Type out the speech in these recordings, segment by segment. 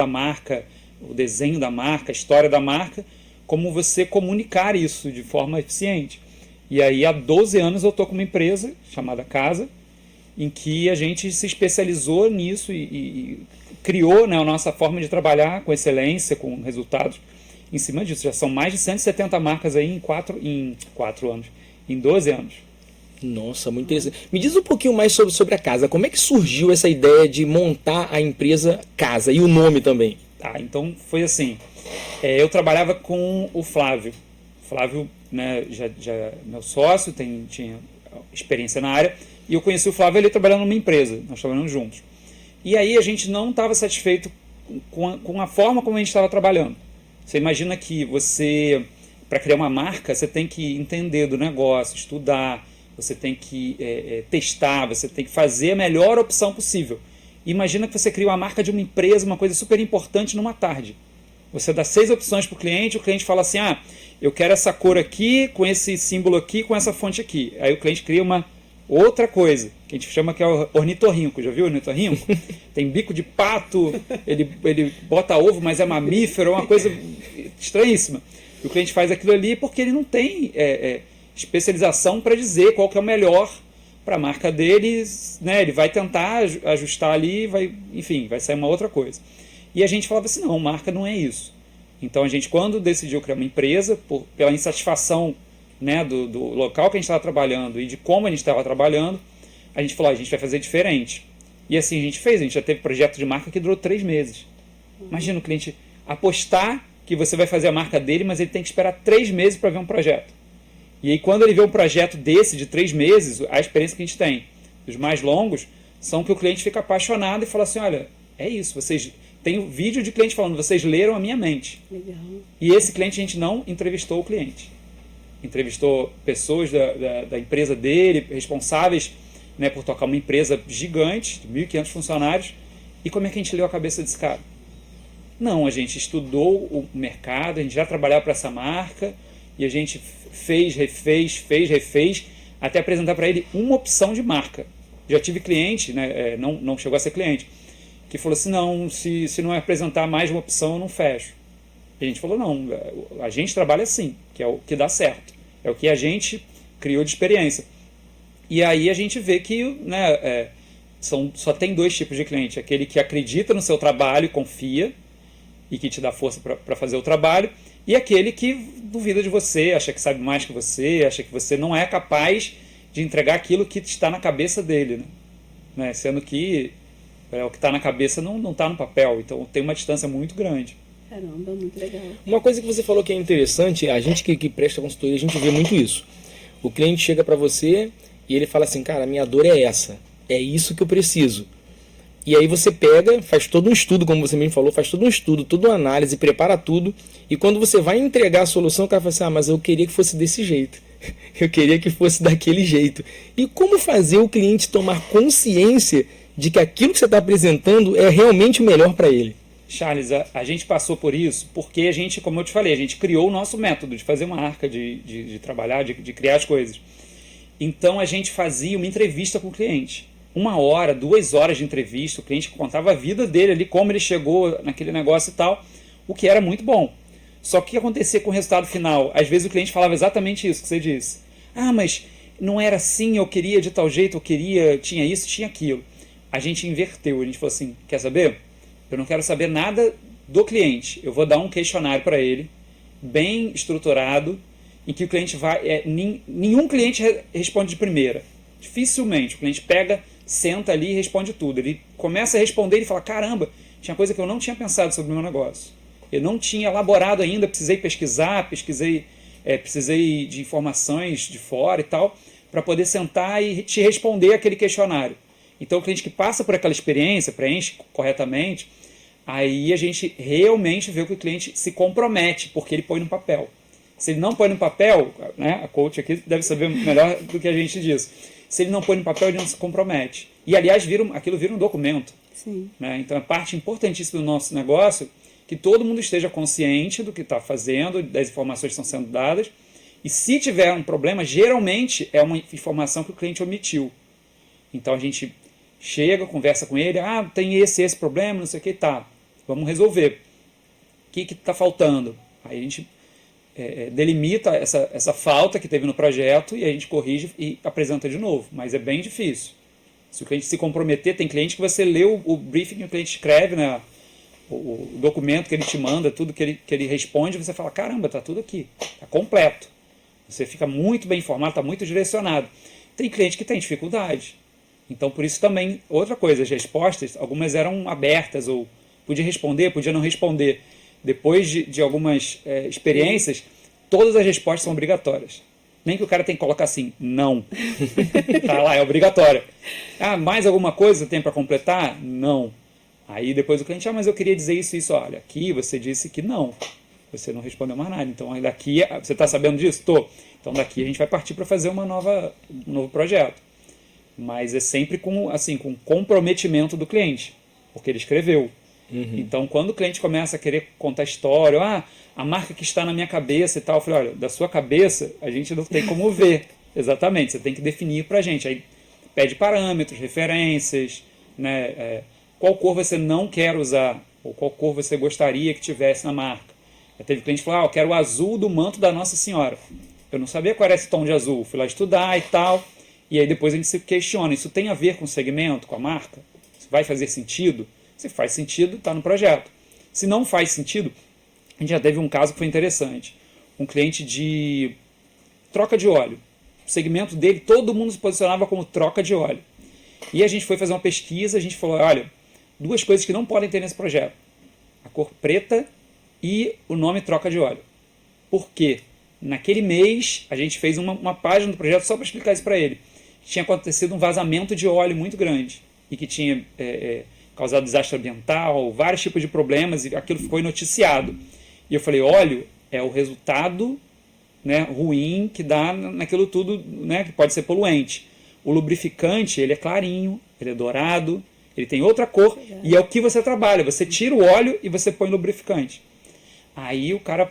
da marca, o desenho da marca, a história da marca, como você comunicar isso de forma eficiente. E aí, há 12 anos, eu estou com uma empresa chamada Casa, em que a gente se especializou nisso e criou, né, a nossa forma de trabalhar com excelência, com resultados em cima disso. Já são mais de 170 marcas aí em 4 anos, em 12 anos. Nossa, muito interessante. Me diz um pouquinho mais sobre a Casa. Como é que surgiu essa ideia de montar a empresa Casa e o nome também? Tá, então foi assim. Eu trabalhava com o Flávio. Flávio, né, já meu sócio, tinha experiência na área, e eu conheci o Flávio ele trabalhando numa empresa, nós trabalhamos juntos. E aí a gente não estava satisfeito com a forma como a gente estava trabalhando. Você imagina que você, para criar uma marca, você tem que entender do negócio, estudar, você tem que testar, você tem que fazer a melhor opção possível. Imagina que você cria uma marca de uma empresa, uma coisa super importante numa tarde. Você dá 6 opções para o cliente fala assim, eu quero essa cor aqui, com esse símbolo aqui, com essa fonte aqui. Aí o cliente cria uma outra coisa, que a gente chama que é o ornitorrinco. Já viu o ornitorrinco? Tem bico de pato, ele bota ovo, mas é mamífero, é uma coisa estranhíssima. E o cliente faz aquilo ali porque ele não tem especialização para dizer qual que é o melhor para a marca deles, né? Ele vai tentar ajustar ali, vai sair uma outra coisa. E a gente falava assim, não, marca não é isso. Então a gente, quando decidiu criar uma empresa, pela insatisfação, né, do local que a gente estava trabalhando e de como a gente estava trabalhando, a gente falou, a gente vai fazer diferente. E assim a gente fez, a gente já teve projeto de marca que durou 3 meses. Imagina o cliente apostar que você vai fazer a marca dele, mas ele tem que esperar 3 meses para ver um projeto. E aí quando ele vê um projeto desse de 3 meses, a experiência que a gente tem, os mais longos, são que o cliente fica apaixonado e fala assim, olha, é isso, tem um vídeo de cliente falando, vocês leram a minha mente. Legal. E esse cliente a gente não entrevistou o cliente. Entrevistou pessoas da empresa dele, responsáveis, né, por tocar uma empresa gigante, de 1.500 funcionários. E como é que a gente leu a cabeça desse cara? Não, a gente estudou o mercado, a gente já trabalhava para essa marca, e a gente refez, até apresentar para ele uma opção de marca. Já tive cliente, né, não chegou a ser cliente, que falou assim, não, se não apresentar mais uma opção, eu não fecho. E a gente falou, não, a gente trabalha assim, que é o que dá certo. É o que a gente criou de experiência. E aí a gente vê que, né, só tem 2 tipos de cliente. Aquele que acredita no seu trabalho, confia, e que te dá força para fazer o trabalho, e aquele que duvida de você, acha que sabe mais que você, acha que você não é capaz de entregar aquilo que está na cabeça dele. Né? Sendo que o que está na cabeça não está no papel, então tem uma distância muito grande. Caramba, muito legal. Uma coisa que você falou que é interessante, a gente que presta consultoria, a gente vê muito isso. O cliente chega para você e ele fala assim, cara, minha dor é essa, é isso que eu preciso. E aí você pega, faz todo um estudo, como você mesmo falou, faz todo um estudo, toda uma análise, prepara tudo, e quando você vai entregar a solução, o cara fala assim, mas eu queria que fosse desse jeito, eu queria que fosse daquele jeito. E como fazer o cliente tomar consciência de que aquilo que você está apresentando é realmente o melhor para ele? Charles, a gente passou por isso porque a gente, como eu te falei, a gente criou o nosso método de fazer uma marca, de trabalhar, de criar as coisas. Então a gente fazia uma entrevista com o cliente. 1 hora, 2 horas de entrevista, o cliente contava a vida dele ali, como ele chegou naquele negócio e tal, o que era muito bom. Só que o que acontecia com o resultado final? Às vezes o cliente falava exatamente isso que você disse. Mas não era assim, eu queria de tal jeito, tinha isso, tinha aquilo. A gente inverteu, a gente falou assim, quer saber? Eu não quero saber nada do cliente. Eu vou dar um questionário para ele, bem estruturado, em que o cliente vai... nenhum cliente responde de primeira. Dificilmente. O cliente pega, senta ali e responde tudo. Ele começa a responder e fala, caramba, tinha coisa que eu não tinha pensado sobre o meu negócio. Eu não tinha elaborado ainda, precisei pesquisar, precisei de informações de fora e tal, para poder sentar e te responder aquele questionário. Então o cliente que passa por aquela experiência, preenche corretamente, aí a gente realmente vê que o cliente se compromete, porque ele põe no papel. Se ele não põe no papel, né, a coach aqui deve saber melhor do que a gente diz. Se ele não põe no papel, ele não se compromete. E, aliás, aquilo vira um documento. Sim. Né? Então, é parte importantíssima do nosso negócio que todo mundo esteja consciente do que está fazendo, das informações que estão sendo dadas. E, se tiver um problema, geralmente é uma informação que o cliente omitiu. Então, a gente chega, conversa com ele, tem esse problema, não sei o que, tá. vamos resolver. O que está faltando? Aí a gente delimita essa falta que teve no projeto e a gente corrige e apresenta de novo, mas é bem difícil. Se o cliente se comprometer, tem cliente que você lê o briefing que o cliente escreve, né, o documento que ele te manda, tudo que ele responde, você fala, caramba, está tudo aqui, está completo. Você fica muito bem informado, está muito direcionado. Tem cliente que tem dificuldade. Então, por isso também, outra coisa, as respostas, algumas eram abertas, ou podia responder, podia não responder. Depois de algumas experiências, todas as respostas são obrigatórias. Nem que o cara tenha que colocar assim, não. Tá lá, é obrigatório. Ah, mais alguma coisa tem para completar? Não. Aí depois o cliente, mas eu queria dizer isso. Olha, aqui você disse que não. Você não respondeu mais nada. Então, daqui, você está sabendo disso? Tô. Então, daqui a gente vai partir para fazer um novo projeto. Mas é sempre com comprometimento do cliente, porque ele escreveu. Uhum. Então, quando o cliente começa a querer contar história, a marca que está na minha cabeça e tal, eu falei, olha, da sua cabeça a gente não tem como ver. Exatamente, você tem que definir para a gente. Aí pede parâmetros, referências, né, qual cor você não quer usar, ou qual cor você gostaria que tivesse na marca. Já teve cliente que falou, eu quero o azul do manto da Nossa Senhora. Eu não sabia qual era esse tom de azul, fui lá estudar e tal, e aí depois a gente se questiona, isso tem a ver com o segmento, com a marca? Isso vai fazer sentido? Se faz sentido, está no projeto. Se não faz sentido, a gente já teve um caso que foi interessante. Um cliente de troca de óleo. O segmento dele, todo mundo se posicionava como troca de óleo. E a gente foi fazer uma pesquisa, a gente falou, olha, duas coisas que não podem ter nesse projeto. A cor preta e o nome troca de óleo. Por quê? Naquele mês, a gente fez uma página do projeto só para explicar isso para ele. Tinha acontecido um vazamento de óleo muito grande e que tinha causado desastre ambiental, vários tipos de problemas, e aquilo ficou noticiado. E eu falei, óleo é o resultado, né, ruim que dá naquilo tudo, né, que pode ser poluente. O lubrificante, ele é clarinho, ele é dourado, ele tem outra cor, e é o que você trabalha. Você tira o óleo e você põe lubrificante. Aí o cara,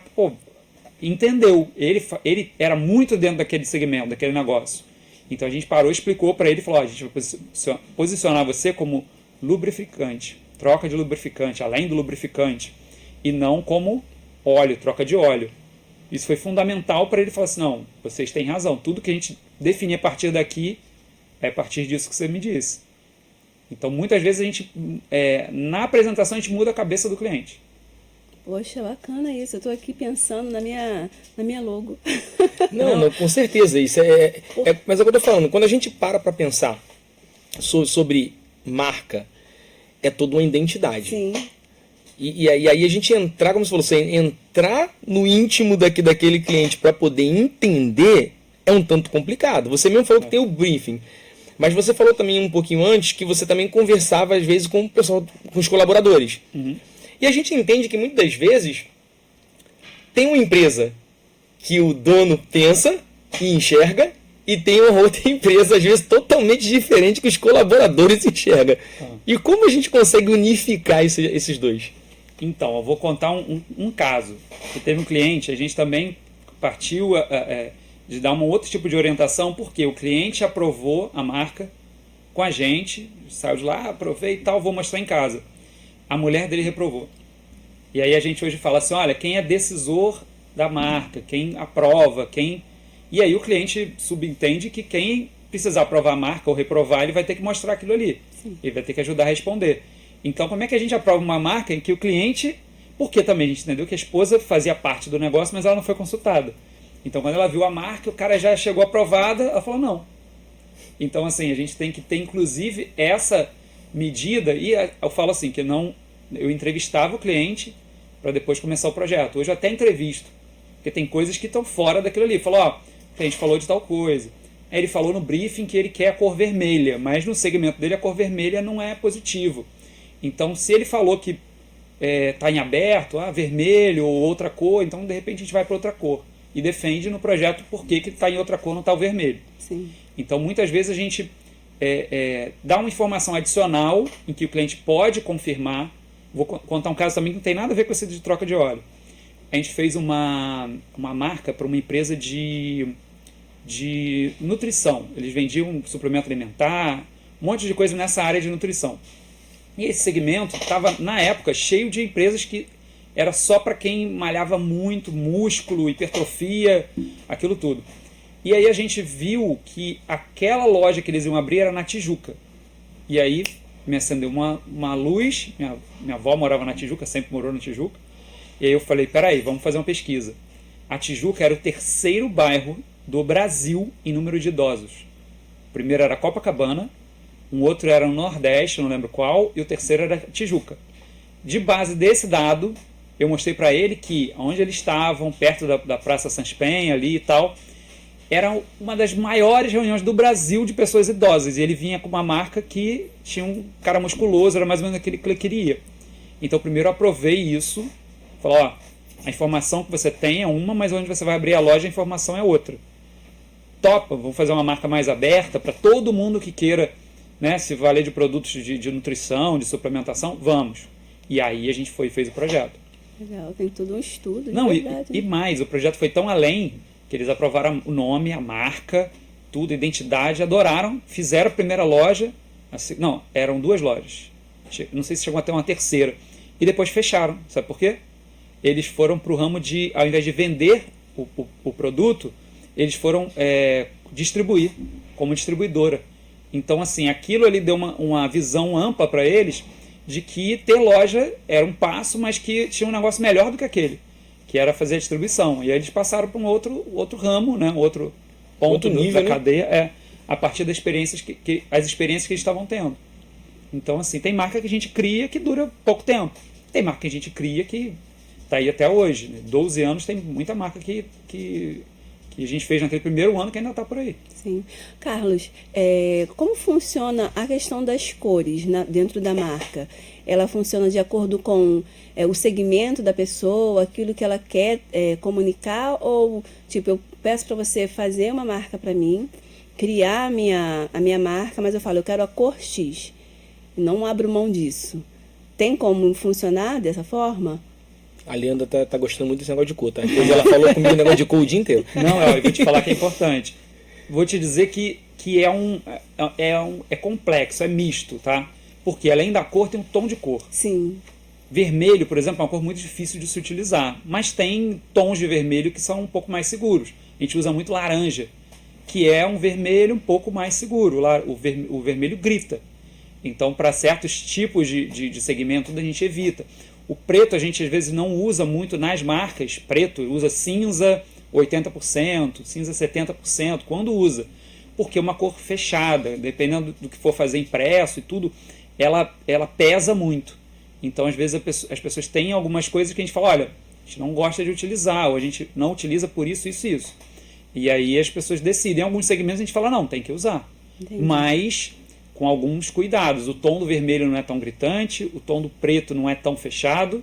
entendeu. Ele era muito dentro daquele segmento, daquele negócio. Então a gente parou, explicou para ele e falou, a gente vai posicionar você como lubrificante, troca de lubrificante, além do lubrificante, e não como óleo, troca de óleo. Isso foi fundamental para ele falar assim, não, vocês têm razão, tudo que a gente definir a partir daqui é a partir disso que você me disse. Então muitas vezes a gente, na apresentação a gente muda a cabeça do cliente. Poxa, bacana isso. Eu estou aqui pensando na minha logo. Não, com certeza. Isso mas é o que eu estou falando. Quando a gente para pensar sobre marca, é toda uma identidade. Sim. E aí a gente entrar, como você falou, entrar no íntimo daquele cliente para poder entender é um tanto complicado. Você mesmo falou que tem o briefing. Mas você falou também um pouquinho antes que você também conversava às vezes com o pessoal, com os colaboradores. Uhum. E a gente entende que muitas das vezes tem uma empresa que o dono pensa e enxerga, e tem uma outra empresa, às vezes, totalmente diferente que os colaboradores enxergam. E como a gente consegue unificar esses dois? Então, eu vou contar um caso. Que teve um cliente, a gente também partiu de dar um outro tipo de orientação, porque o cliente aprovou a marca com a gente, saiu de lá, aprovei e tal, vou mostrar em casa. A mulher dele reprovou. E aí a gente hoje fala assim, olha, quem é decisor da marca, quem aprova, quem... E aí o cliente subentende que quem precisar aprovar a marca ou reprovar, ele vai ter que mostrar aquilo ali. Sim. Ele vai ter que ajudar a responder. Então, como é que a gente aprova uma marca em que o cliente... Porque também a gente entendeu que a esposa fazia parte do negócio, mas ela não foi consultada. Então, quando ela viu a marca, o cara já chegou aprovada, ela falou não. Então, assim, a gente tem que ter, inclusive, essa medida. E eu falo assim, que não... Eu entrevistava o cliente para depois começar o projeto. Hoje eu até entrevisto, porque tem coisas que estão fora daquilo ali. Falou, o cliente falou de tal coisa. Aí ele falou no briefing que ele quer a cor vermelha, mas no segmento dele a cor vermelha não é positivo. Então, se ele falou que está em aberto, vermelho ou outra cor, então de repente a gente vai para outra cor. E defende no projeto por que está em outra cor, não está o vermelho. Sim. Então, muitas vezes a gente dá uma informação adicional em que o cliente pode confirmar. Vou contar um caso também que não tem nada a ver com esse de troca de óleo. A gente fez uma marca para uma empresa de nutrição. Eles vendiam suplemento alimentar, um monte de coisa nessa área de nutrição. E esse segmento estava, na época, cheio de empresas que era só para quem malhava muito, músculo, hipertrofia, aquilo tudo. E aí a gente viu que aquela loja que eles iam abrir era na Tijuca. E aí me acendeu uma luz, minha avó morava na Tijuca, sempre morou na Tijuca. E aí eu falei, peraí, vamos fazer uma pesquisa. A Tijuca era o terceiro bairro do Brasil em número de idosos. O primeiro era Copacabana, um outro era no Nordeste, não lembro qual, e o terceiro era Tijuca. De base desse dado, eu mostrei para ele que onde eles estavam, perto da Praça Sans Penha ali e tal, era uma das maiores reuniões do Brasil de pessoas idosas. E ele vinha com uma marca que tinha um cara musculoso, era mais ou menos aquele que ele queria. Então primeiro eu aprovei isso, falei, ó, a informação que você tem é uma, mas onde você vai abrir a loja a informação é outra. Topa, vamos fazer uma marca mais aberta para todo mundo que queira, né, se valer de produtos de nutrição, de suplementação, vamos. E aí a gente fez o projeto. Legal, tem todo um estudo. Não, verdade, e mais, o projeto foi tão além que eles aprovaram o nome, a marca, tudo, a identidade, adoraram, fizeram a primeira loja, não, eram 2 lojas, não sei se chegou até uma terceira, e depois fecharam, sabe por quê? Eles foram para o ramo de, ao invés de vender o produto, eles foram distribuir, como distribuidora. Então, assim, aquilo ali deu uma visão ampla para eles de que ter loja era um passo, mas que tinha um negócio melhor do que aquele, que era fazer a distribuição. E aí eles passaram para um outro ramo, né? Outro ponto Outro nível, da né? cadeia, a partir das experiências as experiências que eles estavam tendo. Então, assim, tem marca que a gente cria que dura pouco tempo. Tem marca que a gente cria que está aí até hoje. Né? 12 anos, tem muita marca que a gente fez naquele primeiro ano que ainda está por aí. Sim. Carlos, como funciona a questão das cores dentro da marca? Ela funciona de acordo com o segmento da pessoa, aquilo que ela quer comunicar? Ou, tipo, eu peço para você fazer uma marca para mim, criar a minha marca, mas eu falo, eu quero a cor X. Não abro mão disso. Tem como funcionar dessa forma? A Leandra tá gostando muito desse negócio de cor, tá? Depois ela falou comigo o negócio de cor o dia inteiro. Não, eu vou te falar que é importante. Vou te dizer que é complexo, é misto, tá? Porque além da cor, tem um tom de cor. Sim. Vermelho, por exemplo, é uma cor muito difícil de se utilizar, mas tem tons de vermelho que são um pouco mais seguros. A gente usa muito laranja, que é um vermelho um pouco mais seguro. O vermelho grita. Então, para certos tipos de segmento, a gente evita. O preto a gente às vezes não usa muito nas marcas. Preto usa cinza 80%, cinza 70%, quando usa. Porque é uma cor fechada, dependendo do que for fazer impresso e tudo, ela pesa muito. Então, às vezes, as pessoas têm algumas coisas que a gente fala, olha, a gente não gosta de utilizar, ou a gente não utiliza por isso, isso e isso. E aí as pessoas decidem. Em alguns segmentos a gente fala, não, tem que usar. Entendi. Mas com alguns cuidados. O tom do vermelho não é tão gritante, o tom do preto não é tão fechado,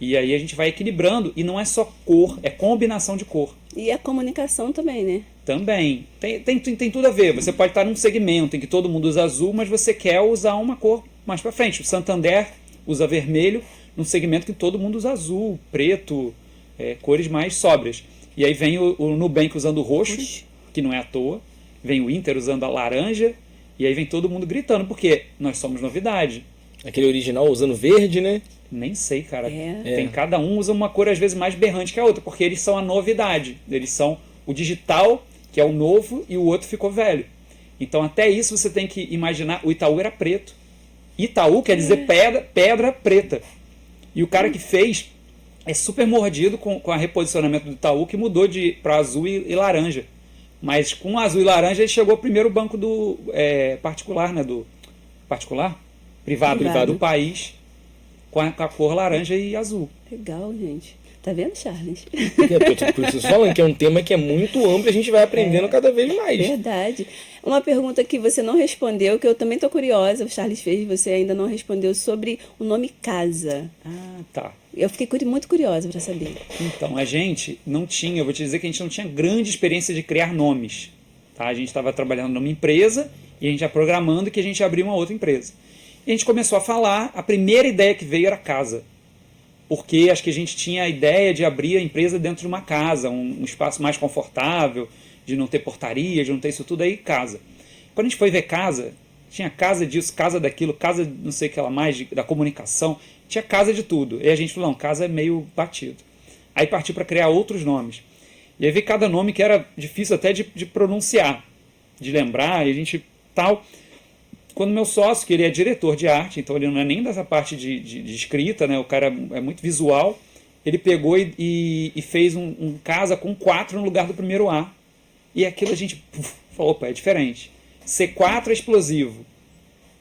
e aí a gente vai equilibrando, e não é só cor, é combinação de cor. E a comunicação também, né? Também. Tem tudo a ver. Você pode estar num segmento em que todo mundo usa azul, mas você quer usar uma cor mais para frente. O Santander usa vermelho num segmento que todo mundo usa azul, preto, cores mais sóbrias. E aí vem o Nubank usando roxo, que não é à toa, vem o Inter usando a laranja, e aí vem todo mundo gritando, porque nós somos novidade. Aquele original usando verde, né? Nem sei, cara. Tem cada um usa uma cor às vezes mais berrante que a outra, porque eles são a novidade. Eles são o digital, que é o novo, e o outro ficou velho. Então até isso você tem que imaginar. O Itaú era preto. Itaú quer dizer pedra preta. E o cara que fez é super mordido com o reposicionamento do Itaú, que mudou para azul e laranja. Mas com azul e laranja ele chegou primeiro o banco do particular, né? Do particular? Privado do país, com a cor laranja e azul. Legal, gente. Tá vendo, Charles? Por isso falando que é um tema que é muito amplo, a gente vai aprendendo cada vez mais. Verdade. Uma pergunta que você não respondeu, que eu também tô curiosa, o Charles fez, você ainda não respondeu, sobre o nome Casa. Ah, tá. Eu fiquei muito curiosa para saber. Então, a gente não tinha, eu vou te dizer que a gente não tinha grande experiência de criar nomes. Tá? A gente estava trabalhando numa empresa e a gente ia programando que a gente ia abrir uma outra empresa. E a gente começou a falar, a primeira ideia que veio era casa. Porque acho que a gente tinha a ideia de abrir a empresa dentro de uma casa, um espaço mais confortável, de não ter portaria, de não ter isso tudo aí, casa. Quando a gente foi ver casa, Tinha casa disso, casa daquilo, casa não sei o que lá mais, da comunicação. Tinha casa de tudo. E a gente falou, não, casa é meio batido. Aí partiu para criar outros nomes. E aí veio cada nome que era difícil até de pronunciar, de lembrar, e a gente tal. Quando meu sócio, que ele é diretor de arte, então ele não é nem dessa parte de escrita, né? O cara é muito visual, ele pegou e fez um casa com 4 no lugar do primeiro A. E aquilo a gente falou, opa, é diferente. C4 é explosivo.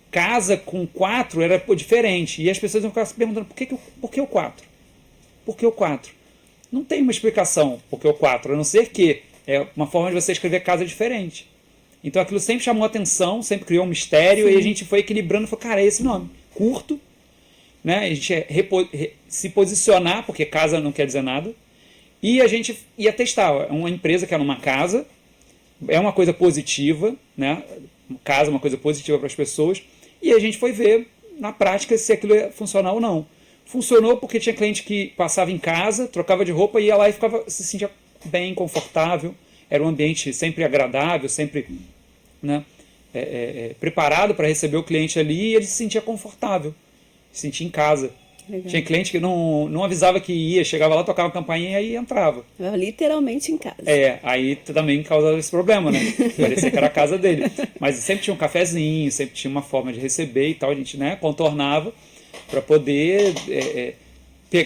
Casa com 4 era diferente. E as pessoas iam ficar se perguntando, por que o 4? Por que o 4? Não tem uma explicação por que o 4, a não ser que é uma forma de você escrever casa diferente. Então aquilo sempre chamou atenção, sempre criou um mistério. Sim. E a gente foi equilibrando e falou, cara, é esse nome. Curto, né? A gente se posicionar, porque casa não quer dizer nada. E a gente ia testar. É uma empresa que é numa casa, é uma coisa positiva, né? Casa é uma coisa positiva para as pessoas. E a gente foi ver na prática se aquilo ia funcionar ou não. Funcionou porque tinha cliente que passava em casa, trocava de roupa, ia lá e se sentia bem, confortável. Era um ambiente sempre agradável, sempre, né, preparado para receber o cliente ali, e ele se sentia confortável, se sentia em casa. Legal. Tinha cliente que não avisava que ia, chegava lá, tocava a campainha e aí entrava. Literalmente em casa. Aí também causava esse problema, né? Parecia que era a casa dele. Mas sempre tinha um cafezinho, sempre tinha uma forma de receber e tal, a gente, né, contornava para poder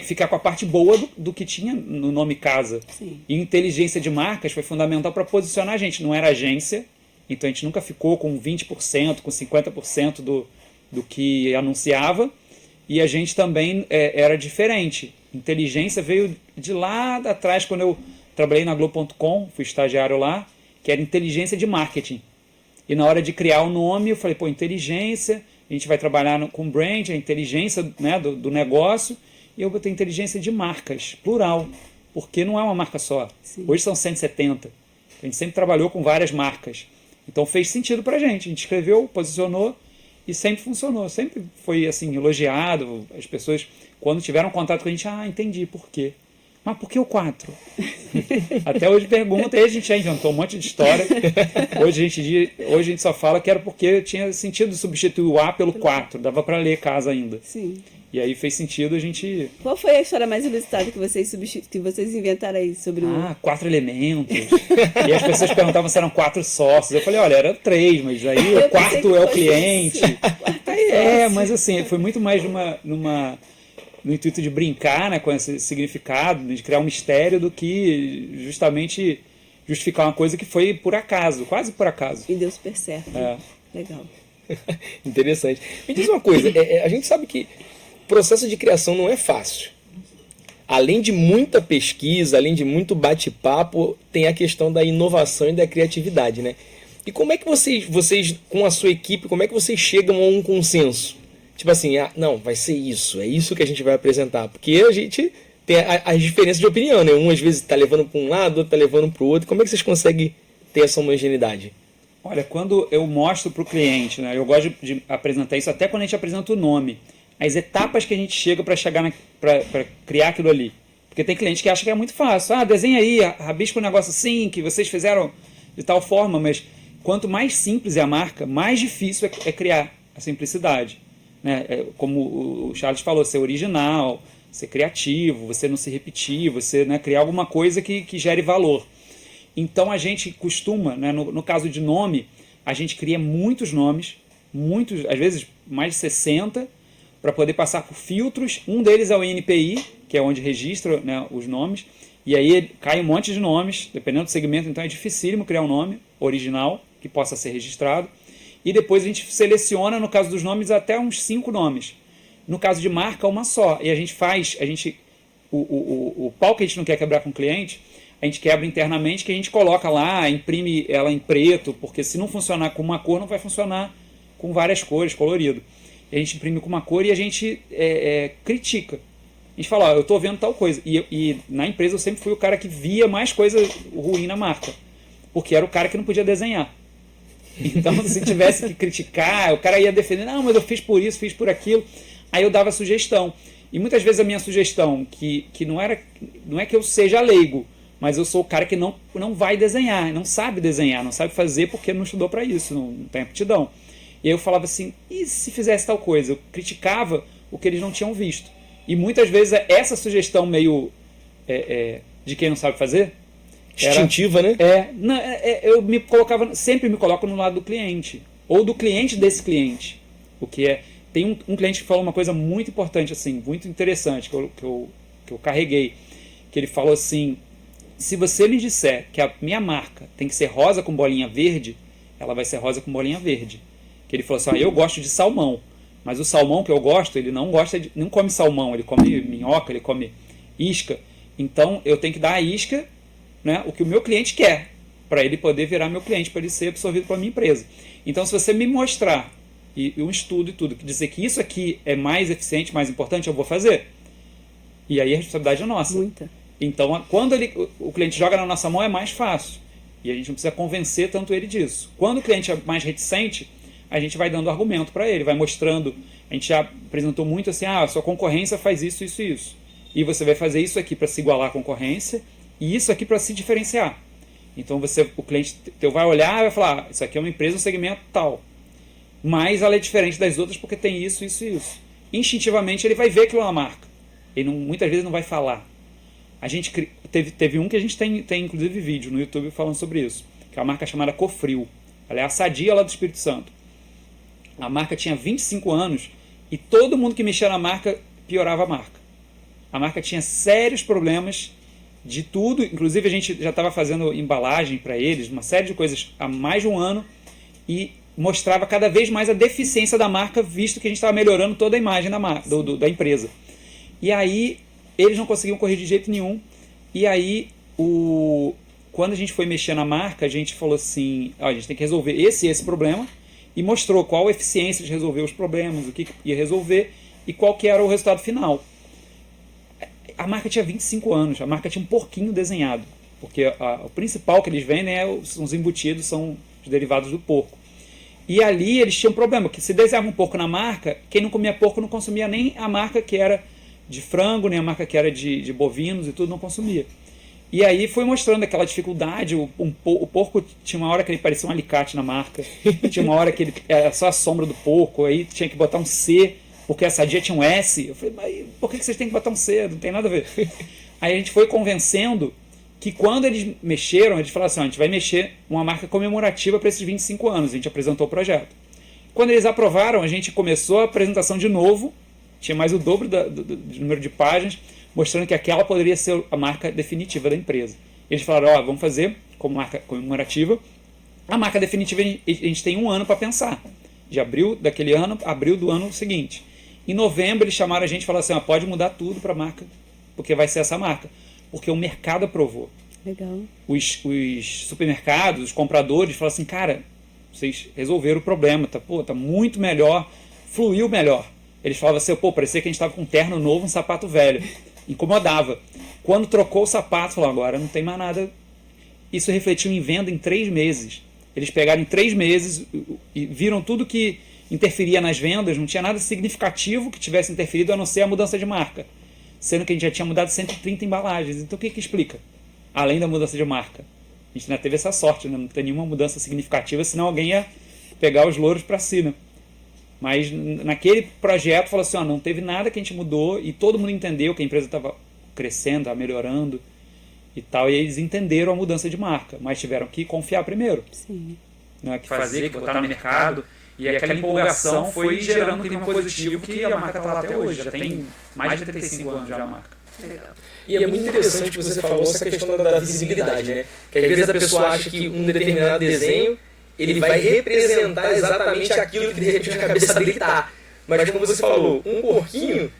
ficar com a parte boa do que tinha no nome casa. Sim. E inteligência de marcas foi fundamental para posicionar a gente. Não era agência, então a gente nunca ficou com 20%, com 50% do que anunciava. E a gente também era diferente. Inteligência veio de lá atrás, quando eu trabalhei na Globo.com, fui estagiário lá, que era inteligência de marketing. E na hora de criar o nome, eu falei, pô, inteligência, a gente vai trabalhar com brand, a inteligência, né, do negócio, e eu botei inteligência de marcas, plural, porque não é uma marca só. Sim. Hoje são 170. A gente sempre trabalhou com várias marcas. Então fez sentido pra gente. A gente escreveu, posicionou, e sempre funcionou, sempre foi assim, elogiado. As pessoas, quando tiveram contato com a gente, entendi por quê. Mas por que o 4? Até hoje pergunta, e a gente já inventou um monte de história. Hoje a gente só fala que era porque tinha sentido substituir o A pelo 4, dava para ler casa ainda. Sim. E aí fez sentido a gente... Qual foi a história mais ilustrada que vocês inventaram aí sobre o... 4 elementos. E as pessoas perguntavam se eram 4 sócios. Eu falei, olha, era 3, mas aí o quarto é o cliente. Mas assim, foi muito mais no intuito de brincar, né, com esse significado, de criar um mistério, do que justamente justificar uma coisa que foi por acaso, quase por acaso. E deu super certo. Legal. Interessante. Me diz uma coisa, a gente sabe que o processo de criação não é fácil. Além de muita pesquisa, além de muito bate-papo, tem a questão da inovação e da criatividade, né? E como é que vocês, com a sua equipe, como é que vocês chegam a um consenso? Tipo assim, não, vai ser isso, é isso que a gente vai apresentar. Porque a gente tem as diferenças de opinião, né? Um às vezes está levando para um lado, outro está levando para o outro. Como é que vocês conseguem ter essa homogeneidade? Olha, quando eu mostro para o cliente, né, eu gosto de apresentar isso até quando a gente apresenta o nome, as etapas que a gente chega para criar aquilo ali. Porque tem cliente que acha que é muito fácil. Desenha aí, rabisca um negócio assim, que vocês fizeram de tal forma, mas quanto mais simples é a marca, mais difícil é criar a simplicidade. Né? Como o Charles falou, ser original, ser criativo, você não se repetir, você, né, criar alguma coisa que gere valor. Então a gente costuma, né, no caso de nome, a gente cria muitos nomes, às vezes mais de 60, para poder passar por filtros. Um deles é o INPI, que é onde registra, né, os nomes, e aí cai um monte de nomes, dependendo do segmento, então é dificílimo criar um nome original que possa ser registrado. E depois a gente seleciona, no caso dos nomes, até uns 5 nomes. No caso de marca, uma só. E a gente faz, o pau que a gente não quer quebrar com o cliente, a gente quebra internamente, que a gente coloca lá, imprime ela em preto, porque se não funcionar com uma cor, não vai funcionar com várias cores, colorido. E a gente imprime com uma cor e a gente critica. A gente fala, eu estou vendo tal coisa. E na empresa eu sempre fui o cara que via mais coisa ruim na marca, porque era o cara que não podia desenhar. Então, se tivesse que criticar, o cara ia defender, não, mas eu fiz por isso, fiz por aquilo. Aí eu dava sugestão. E muitas vezes a minha sugestão, que não é que eu seja leigo, mas eu sou o cara que não vai desenhar, não sabe desenhar, não sabe fazer porque não estudou para isso, não tem aptidão. E aí eu falava assim, e se fizesse tal coisa? Eu criticava o que eles não tinham visto. E muitas vezes essa sugestão meio de quem não sabe fazer... Instintiva, né? Eu sempre me coloco no lado do cliente. Ou do cliente desse cliente. O que é... Tem um cliente que falou uma coisa muito importante, assim, muito interessante, que eu carreguei. Que ele falou assim, se você me disser que a minha marca tem que ser rosa com bolinha verde, ela vai ser rosa com bolinha verde. Que ele falou assim, eu gosto de salmão, mas o salmão que eu gosto, ele não come salmão, ele come minhoca, ele come isca. Então eu tenho que dar a isca, né, o que o meu cliente quer, para ele poder virar meu cliente, para ele ser absorvido pela minha empresa. Então se você me mostrar, e um estudo e tudo, que dizer que isso aqui é mais eficiente, mais importante, eu vou fazer. E aí a responsabilidade é nossa. Muita. Então quando o cliente joga na nossa mão é mais fácil. E a gente não precisa convencer tanto ele disso. Quando o cliente é mais reticente, a gente vai dando argumento para ele, vai mostrando. A gente já apresentou muito assim, a sua concorrência faz isso, isso e isso. E você vai fazer isso aqui para se igualar à concorrência e isso aqui para se diferenciar. Então o cliente vai olhar e vai falar, isso aqui é uma empresa, um segmento tal. Mas ela é diferente das outras porque tem isso, isso e isso. Instintivamente ele vai ver aquilo na marca. Ele muitas vezes não vai falar. A gente teve um que a gente tem inclusive vídeo no YouTube falando sobre isso, que é uma marca chamada Cofril. Ela é a Sadia lá do Espírito Santo. A marca tinha 25 anos e todo mundo que mexia na marca piorava a marca. A marca tinha sérios problemas de tudo, inclusive a gente já estava fazendo embalagem para eles, uma série de coisas há mais de um ano e mostrava cada vez mais a deficiência da marca, visto que a gente estava melhorando toda a imagem da empresa. E aí eles não conseguiam corrigir de jeito nenhum. E aí quando a gente foi mexer na marca, a gente falou assim, a gente tem que resolver esse problema, e mostrou qual a eficiência de resolver os problemas, o que ia resolver e qual que era o resultado final. A marca tinha 25 anos, a marca tinha um porquinho desenhado, porque o principal que eles vendem são os embutidos, são os derivados do porco. E ali eles tinham um problema, que se desenhava um porco na marca, quem não comia porco não consumia nem a marca que era de frango, nem a marca que era de bovinos e tudo, não consumia. E aí foi mostrando aquela dificuldade, o porco tinha uma hora que ele parecia um alicate na marca, tinha uma hora que ele era só a sombra do porco, aí tinha que botar um C, porque a Sadia tinha um S. Eu falei, mas por que vocês têm que botar um C? Não tem nada a ver. Aí a gente foi convencendo que quando eles mexeram, eles falaram assim, a gente vai mexer uma marca comemorativa para esses 25 anos, a gente apresentou o projeto. Quando eles aprovaram, a gente começou a apresentação de novo, tinha mais o dobro do número de páginas, mostrando que aquela poderia ser a marca definitiva da empresa. Eles falaram, vamos fazer como marca comemorativa. A marca definitiva a gente tem um ano para pensar. De abril daquele ano, abril do ano seguinte. Em novembro eles chamaram a gente e falaram assim, pode mudar tudo para a marca, porque vai ser essa marca. Porque o mercado aprovou. Legal. Os supermercados, os compradores falaram assim, cara, vocês resolveram o problema, tá muito melhor, fluiu melhor. Eles falavam assim, parecia que a gente estava com um terno novo, um sapato velho. Incomodava. Quando trocou o sapato, falou, agora não tem mais nada. Isso refletiu em venda em 3 meses. Eles pegaram em 3 meses e viram tudo que interferia nas vendas, não tinha nada significativo que tivesse interferido a não ser a mudança de marca. Sendo que a gente já tinha mudado 130 embalagens. Então o que explica? Além da mudança de marca. A gente ainda teve essa sorte, né? Não tem nenhuma mudança significativa, senão alguém ia pegar os louros para si, né? Mas naquele projeto falou assim, não teve nada que a gente mudou e todo mundo entendeu que a empresa estava crescendo, estava melhorando e tal, e eles entenderam a mudança de marca, mas tiveram que confiar primeiro. Sim. Né? Que fazer, que botar no mercado, e aquela empolgação foi gerando um clima positivo que a marca está lá até hoje, já tem mais de 35 anos já a marca. Legal. E é muito interessante que você falou essa questão da visibilidade, né? Que às vezes a pessoa acha que um determinado desenho ele vai representar exatamente aquilo que de repente na cabeça dele está. Mas como você falou, um porquinho,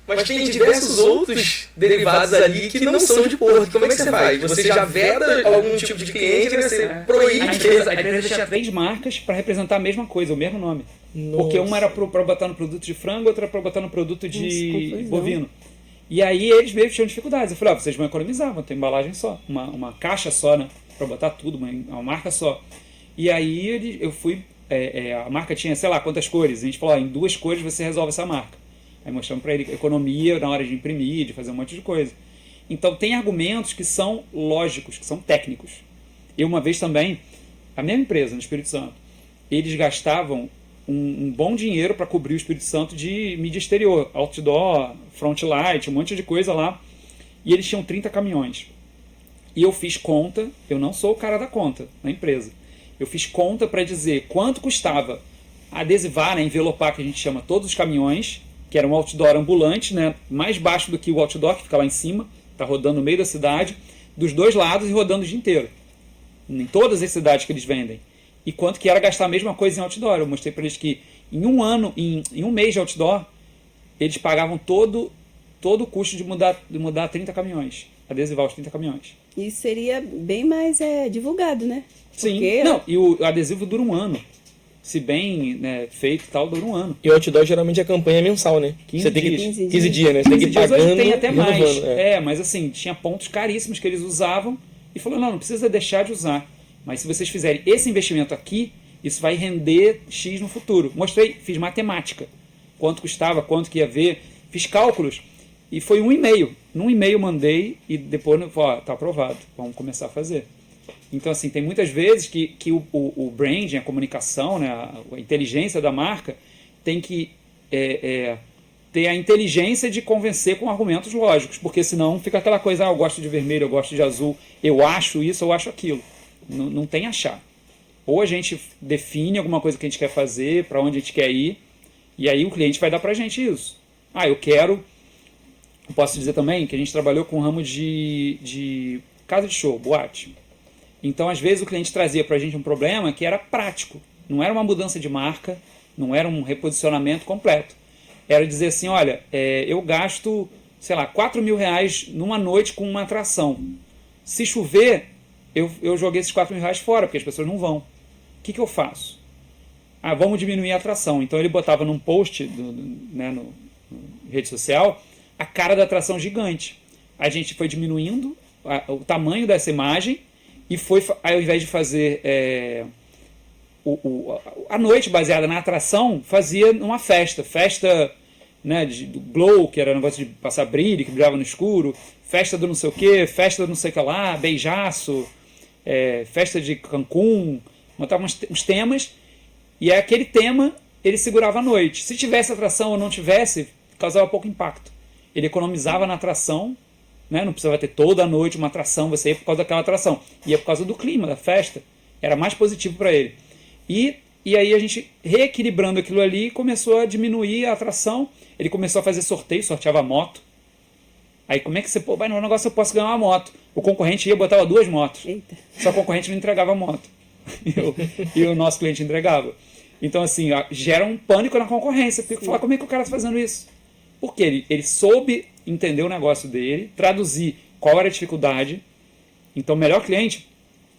mas tem diversos outros derivados ali que não são de porco. Como é que você faz? Você já veda algum tipo de cliente e você proíbe. A empresa tinha 3 marcas para representar a mesma coisa, o mesmo nome. Nossa. Porque uma era para botar no produto de frango, outra era para botar no produto de bovino. E aí eles mesmo tinham dificuldades. Eu falei, vocês vão economizar, vão ter embalagem só, uma caixa só, né? Para botar tudo, uma marca só. E aí eu fui, a marca tinha, sei lá, quantas cores. A gente falou, em 2 cores você resolve essa marca. Aí mostramos para ele economia na hora de imprimir, de fazer um monte de coisa. Então tem argumentos que são lógicos, que são técnicos. Eu uma vez também, a mesma empresa, no Espírito Santo, eles gastavam um bom dinheiro para cobrir o Espírito Santo de mídia exterior, outdoor, frontlight, um monte de coisa lá. E eles tinham 30 caminhões. E eu fiz conta, eu não sou o cara da conta na empresa. Eu fiz conta para dizer quanto custava adesivar, né, envelopar, que a gente chama todos os caminhões, que era um outdoor ambulante, né, mais baixo do que o outdoor, que fica lá em cima, está rodando no meio da cidade, dos dois lados e rodando o dia inteiro. Em todas as cidades que eles vendem. E quanto que era gastar a mesma coisa em outdoor. Eu mostrei para eles que em um ano, em um mês de outdoor, eles pagavam todo o custo de mudar 30 caminhões, adesivar os 30 caminhões. Isso seria bem mais divulgado, né? Sim, Porque... não, e o adesivo dura um ano. Se bem, né, feito e tal, dura um ano. E o outdoor geralmente a campanha é mensal, né? 15 Você tem que, dias. 15 dias, né? Você tem que ir dias pagando hoje tem até e mais. renovando, Mas assim, tinha pontos caríssimos que eles usavam e falou, não precisa deixar de usar. Mas se vocês fizerem esse investimento aqui, isso vai render X no futuro. Mostrei, fiz matemática. Quanto custava, quanto que ia ver. Fiz cálculos. E foi um e-mail. Num e-mail mandei e depois, tá aprovado. Vamos começar a fazer. Então, assim, tem muitas vezes que o branding, a comunicação, né, a inteligência da marca tem que ter a inteligência de convencer com argumentos lógicos, porque senão fica aquela coisa, eu gosto de vermelho, eu gosto de azul, eu acho isso, eu acho aquilo. Não tem achar. Ou a gente define alguma coisa que a gente quer fazer, para onde a gente quer ir, e aí o cliente vai dar pra gente isso. Eu posso dizer também que a gente trabalhou com o ramo de casa de show, boate. Então, às vezes, o cliente trazia para a gente um problema que era prático. Não era uma mudança de marca, não era um reposicionamento completo. Era dizer assim, olha, eu gasto, sei lá, R$4.000 numa noite com uma atração. Se chover, eu joguei esses R$4.000 fora, porque as pessoas não vão. O que eu faço? Vamos diminuir a atração. Então, ele botava num post no rede social a cara da atração gigante. A gente foi diminuindo o tamanho dessa imagem e foi, ao invés de fazer a noite baseada na atração, fazia uma festa, né, do glow, que era um negócio de passar brilho, que brilhava no escuro, festa do não sei o que, festa do não sei o que lá, beijaço, festa de Cancún, montava uns temas, e aquele tema ele segurava a noite. Se tivesse atração ou não tivesse, causava pouco impacto. Ele economizava na atração, né? Não precisava ter toda a noite uma atração, você ia por causa daquela atração. Ia por causa do clima, da festa. Era mais positivo para ele. E aí a gente, reequilibrando aquilo ali, começou a diminuir a atração. Ele começou a fazer sorteio, sorteava moto. Aí como é que você, vai no negócio eu posso ganhar uma moto? O concorrente ia e botava 2 motos. Eita. Só o concorrente não entregava a moto. E o nosso cliente entregava. Então, assim, gera um pânico na concorrência. Porque falar, como é que o cara está fazendo isso? Porque ele soube entender o negócio dele, traduzir qual era a dificuldade. Então, o melhor cliente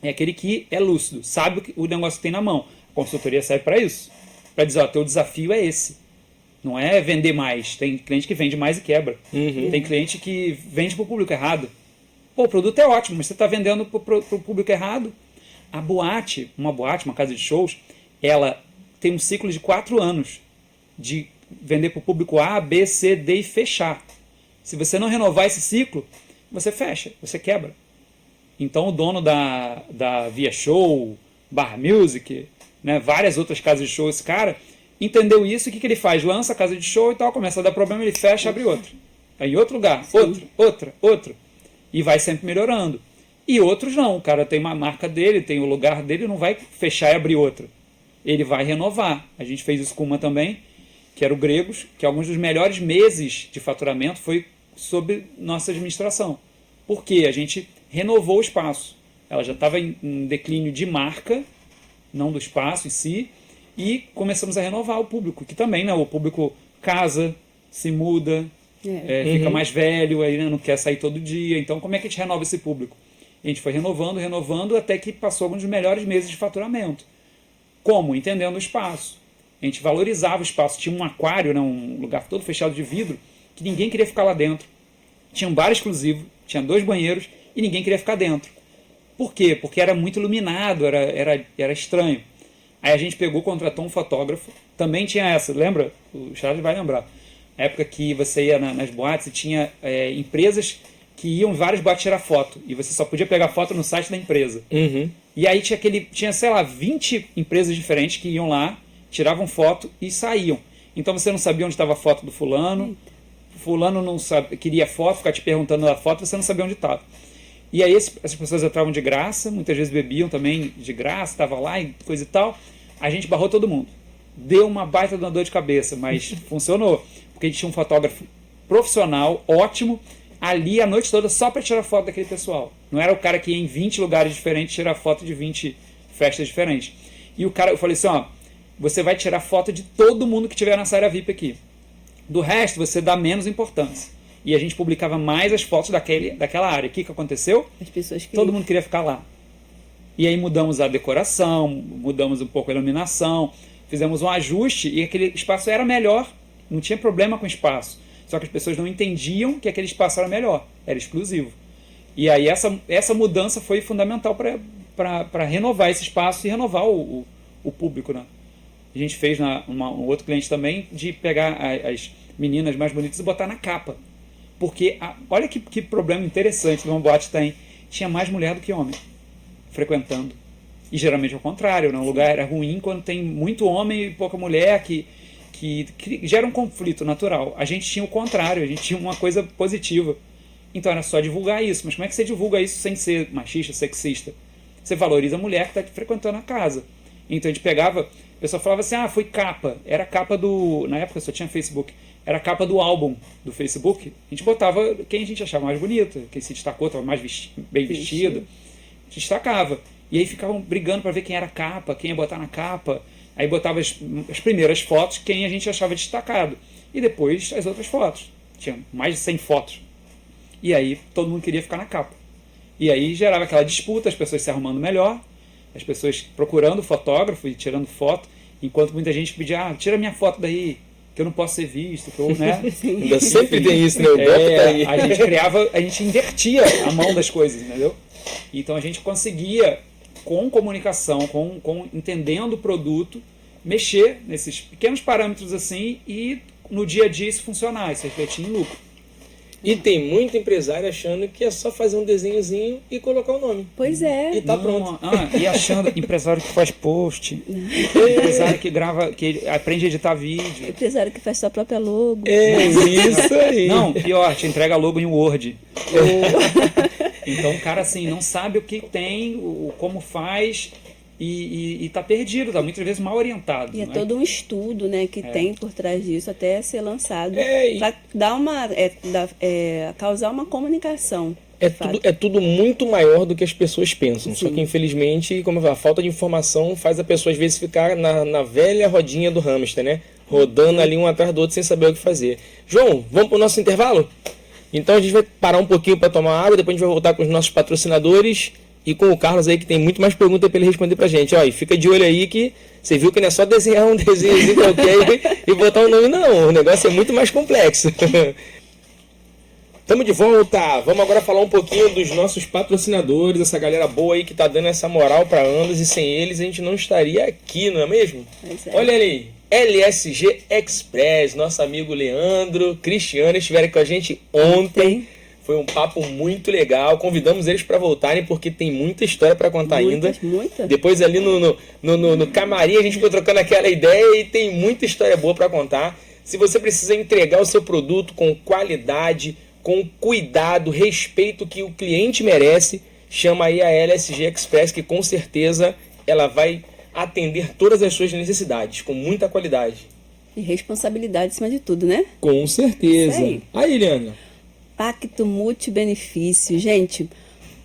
é aquele que é lúcido, sabe o que o negócio tem na mão. A consultoria serve para isso. Para dizer, teu desafio é esse. Não é vender mais. Tem cliente que vende mais e quebra. Uhum. Tem cliente que vende para o público errado. O produto é ótimo, mas você está vendendo para o público errado. A boate, uma casa de shows, ela tem um ciclo de 4 anos de vender para o público A, B, C, D e fechar. Se você não renovar esse ciclo, você fecha, você quebra. Então o dono da Via Show, Bar Music, né, várias outras casas de show, esse cara entendeu isso e o que ele faz? Lança a casa de show e tal, começa a dar problema, ele fecha, abre outro. Aí outro lugar, outro. E vai sempre melhorando. E outros não, o cara tem uma marca dele, tem o lugar dele, não vai fechar e abrir outra. Ele vai renovar. A gente fez isso com uma também, que era o Gregos, que alguns dos melhores meses de faturamento foi sob nossa administração. Porque a gente renovou o espaço. Ela já estava em declínio de marca, não do espaço em si, e começamos a renovar o público, que também, né, o público casa, se muda, fica mais velho, aí, né, não quer sair todo dia. Então, como é que a gente renova esse público? A gente foi renovando, até que passou alguns dos melhores meses de faturamento. Como? Entendendo o espaço. A gente valorizava o espaço. Tinha um aquário, né, um lugar todo fechado de vidro, que ninguém queria ficar lá dentro. Tinha um bar exclusivo, tinha 2 banheiros e ninguém queria ficar dentro. Por quê? Porque era muito iluminado, era estranho. Aí a gente contratou um fotógrafo. Também tinha essa, lembra? O Charles vai lembrar. Na época que você ia nas boates e tinha empresas que iam em várias boates tirar foto. E você só podia pegar foto no site da empresa. Uhum. E aí tinha, sei lá, 20 empresas diferentes que iam lá tiravam foto e saíam. Então você não sabia onde estava a foto do fulano, fulano não queria foto, ficava te perguntando da foto, você não sabia onde estava. E aí essas pessoas entravam de graça, muitas vezes bebiam também de graça, estava lá e coisa e tal. A gente barrou todo mundo. Deu uma baita de uma dor de cabeça, mas funcionou. Porque a gente tinha um fotógrafo profissional, ótimo, ali a noite toda só para tirar foto daquele pessoal. Não era o cara que ia em 20 lugares diferentes tirar foto de 20 festas diferentes. E o cara, eu falei assim, ó, você vai tirar foto de todo mundo que tiver nessa área VIP aqui. Do resto, você dá menos importância. E a gente publicava mais as fotos daquela área. O que aconteceu? As pessoas queriam. Todo mundo queria ficar lá. E aí mudamos a decoração, mudamos um pouco a iluminação, fizemos um ajuste e aquele espaço era melhor, não tinha problema com o espaço. Só que as pessoas não entendiam que aquele espaço era melhor, era exclusivo. E aí essa mudança foi fundamental para renovar esse espaço e renovar o público, né? A gente fez um outro cliente também de pegar as meninas mais bonitas e botar na capa. Porque, olha que problema interessante que uma boate tem. Tinha mais mulher do que homem frequentando. E geralmente ao contrário, né? O lugar era ruim quando tem muito homem e pouca mulher que gera um conflito natural. A gente tinha o contrário, a gente tinha uma coisa positiva. Então era só divulgar isso. Mas como é que você divulga isso sem ser machista, sexista? Você valoriza a mulher que está frequentando a casa. Então a gente pegava, a pessoa falava assim, foi capa. Era capa na época só tinha Facebook, era a capa do álbum do Facebook. A gente botava quem a gente achava mais bonita, quem se destacou, estava mais bem vestido. A gente destacava. E aí ficavam brigando para ver quem era a capa, quem ia botar na capa. Aí botava as primeiras fotos, quem a gente achava destacado. E depois as outras fotos. Tinha mais de 100 fotos. E aí todo mundo queria ficar na capa. E aí gerava aquela disputa, as pessoas se arrumando melhor, as pessoas procurando fotógrafo e tirando foto, enquanto muita gente pedia, tira minha foto daí, que eu não posso ser visto, que eu, né? Ainda sempre tem isso, né? O golpe tá aí. A gente invertia a mão das coisas, entendeu? Então a gente conseguia, com comunicação, com entendendo o produto, mexer nesses pequenos parâmetros assim e no dia a dia isso funcionar, isso refletir em lucro. E tem muito empresário achando que é só fazer um desenhozinho e colocar o nome. Pois é. E tá pronto. E achando empresário que faz post, empresário que grava, que aprende a editar vídeo. Empresário que faz sua própria logo. É isso aí. Não, pior, te entrega logo em Word. Então o cara assim não sabe o que tem, como faz e tá perdido, tá muitas vezes mal orientado. E é todo um estudo, né, que tem por trás disso até ser lançado para causar uma comunicação. É tudo muito maior do que as pessoas pensam. Sim. Só que infelizmente, como eu falo, a falta de informação faz a pessoa às vezes ficar na velha rodinha do hamster, né? Rodando ali um atrás do outro sem saber o que fazer. João, vamos para o nosso intervalo? Então a gente vai parar um pouquinho para tomar água, depois a gente vai voltar com os nossos patrocinadores e com o Carlos aí, que tem muito mais perguntas para ele responder pra gente. Ó, e fica de olho aí que você viu que não é só desenhar um desenhozinho qualquer e botar um nome, não. O negócio é muito mais complexo. Tamo de volta. Vamos agora falar um pouquinho dos nossos patrocinadores, essa galera boa aí que tá dando essa moral para Andas, e sem eles a gente não estaria aqui, não é mesmo? Olha ali, LSG Express, nosso amigo Leandro, Cristiano estiveram com a gente ontem. Foi um papo muito legal. Convidamos eles para voltarem porque tem muita história para contar ainda. Muita. Depois ali no camarim a gente ficou trocando aquela ideia e tem muita história boa para contar. Se você precisa entregar o seu produto com qualidade, com cuidado, respeito que o cliente merece, chama aí a LSG Express, que com certeza ela vai atender todas as suas necessidades com muita qualidade. E responsabilidade acima de tudo, né? Com certeza. Isso aí, Eliana. Pacto multibenefício. Gente,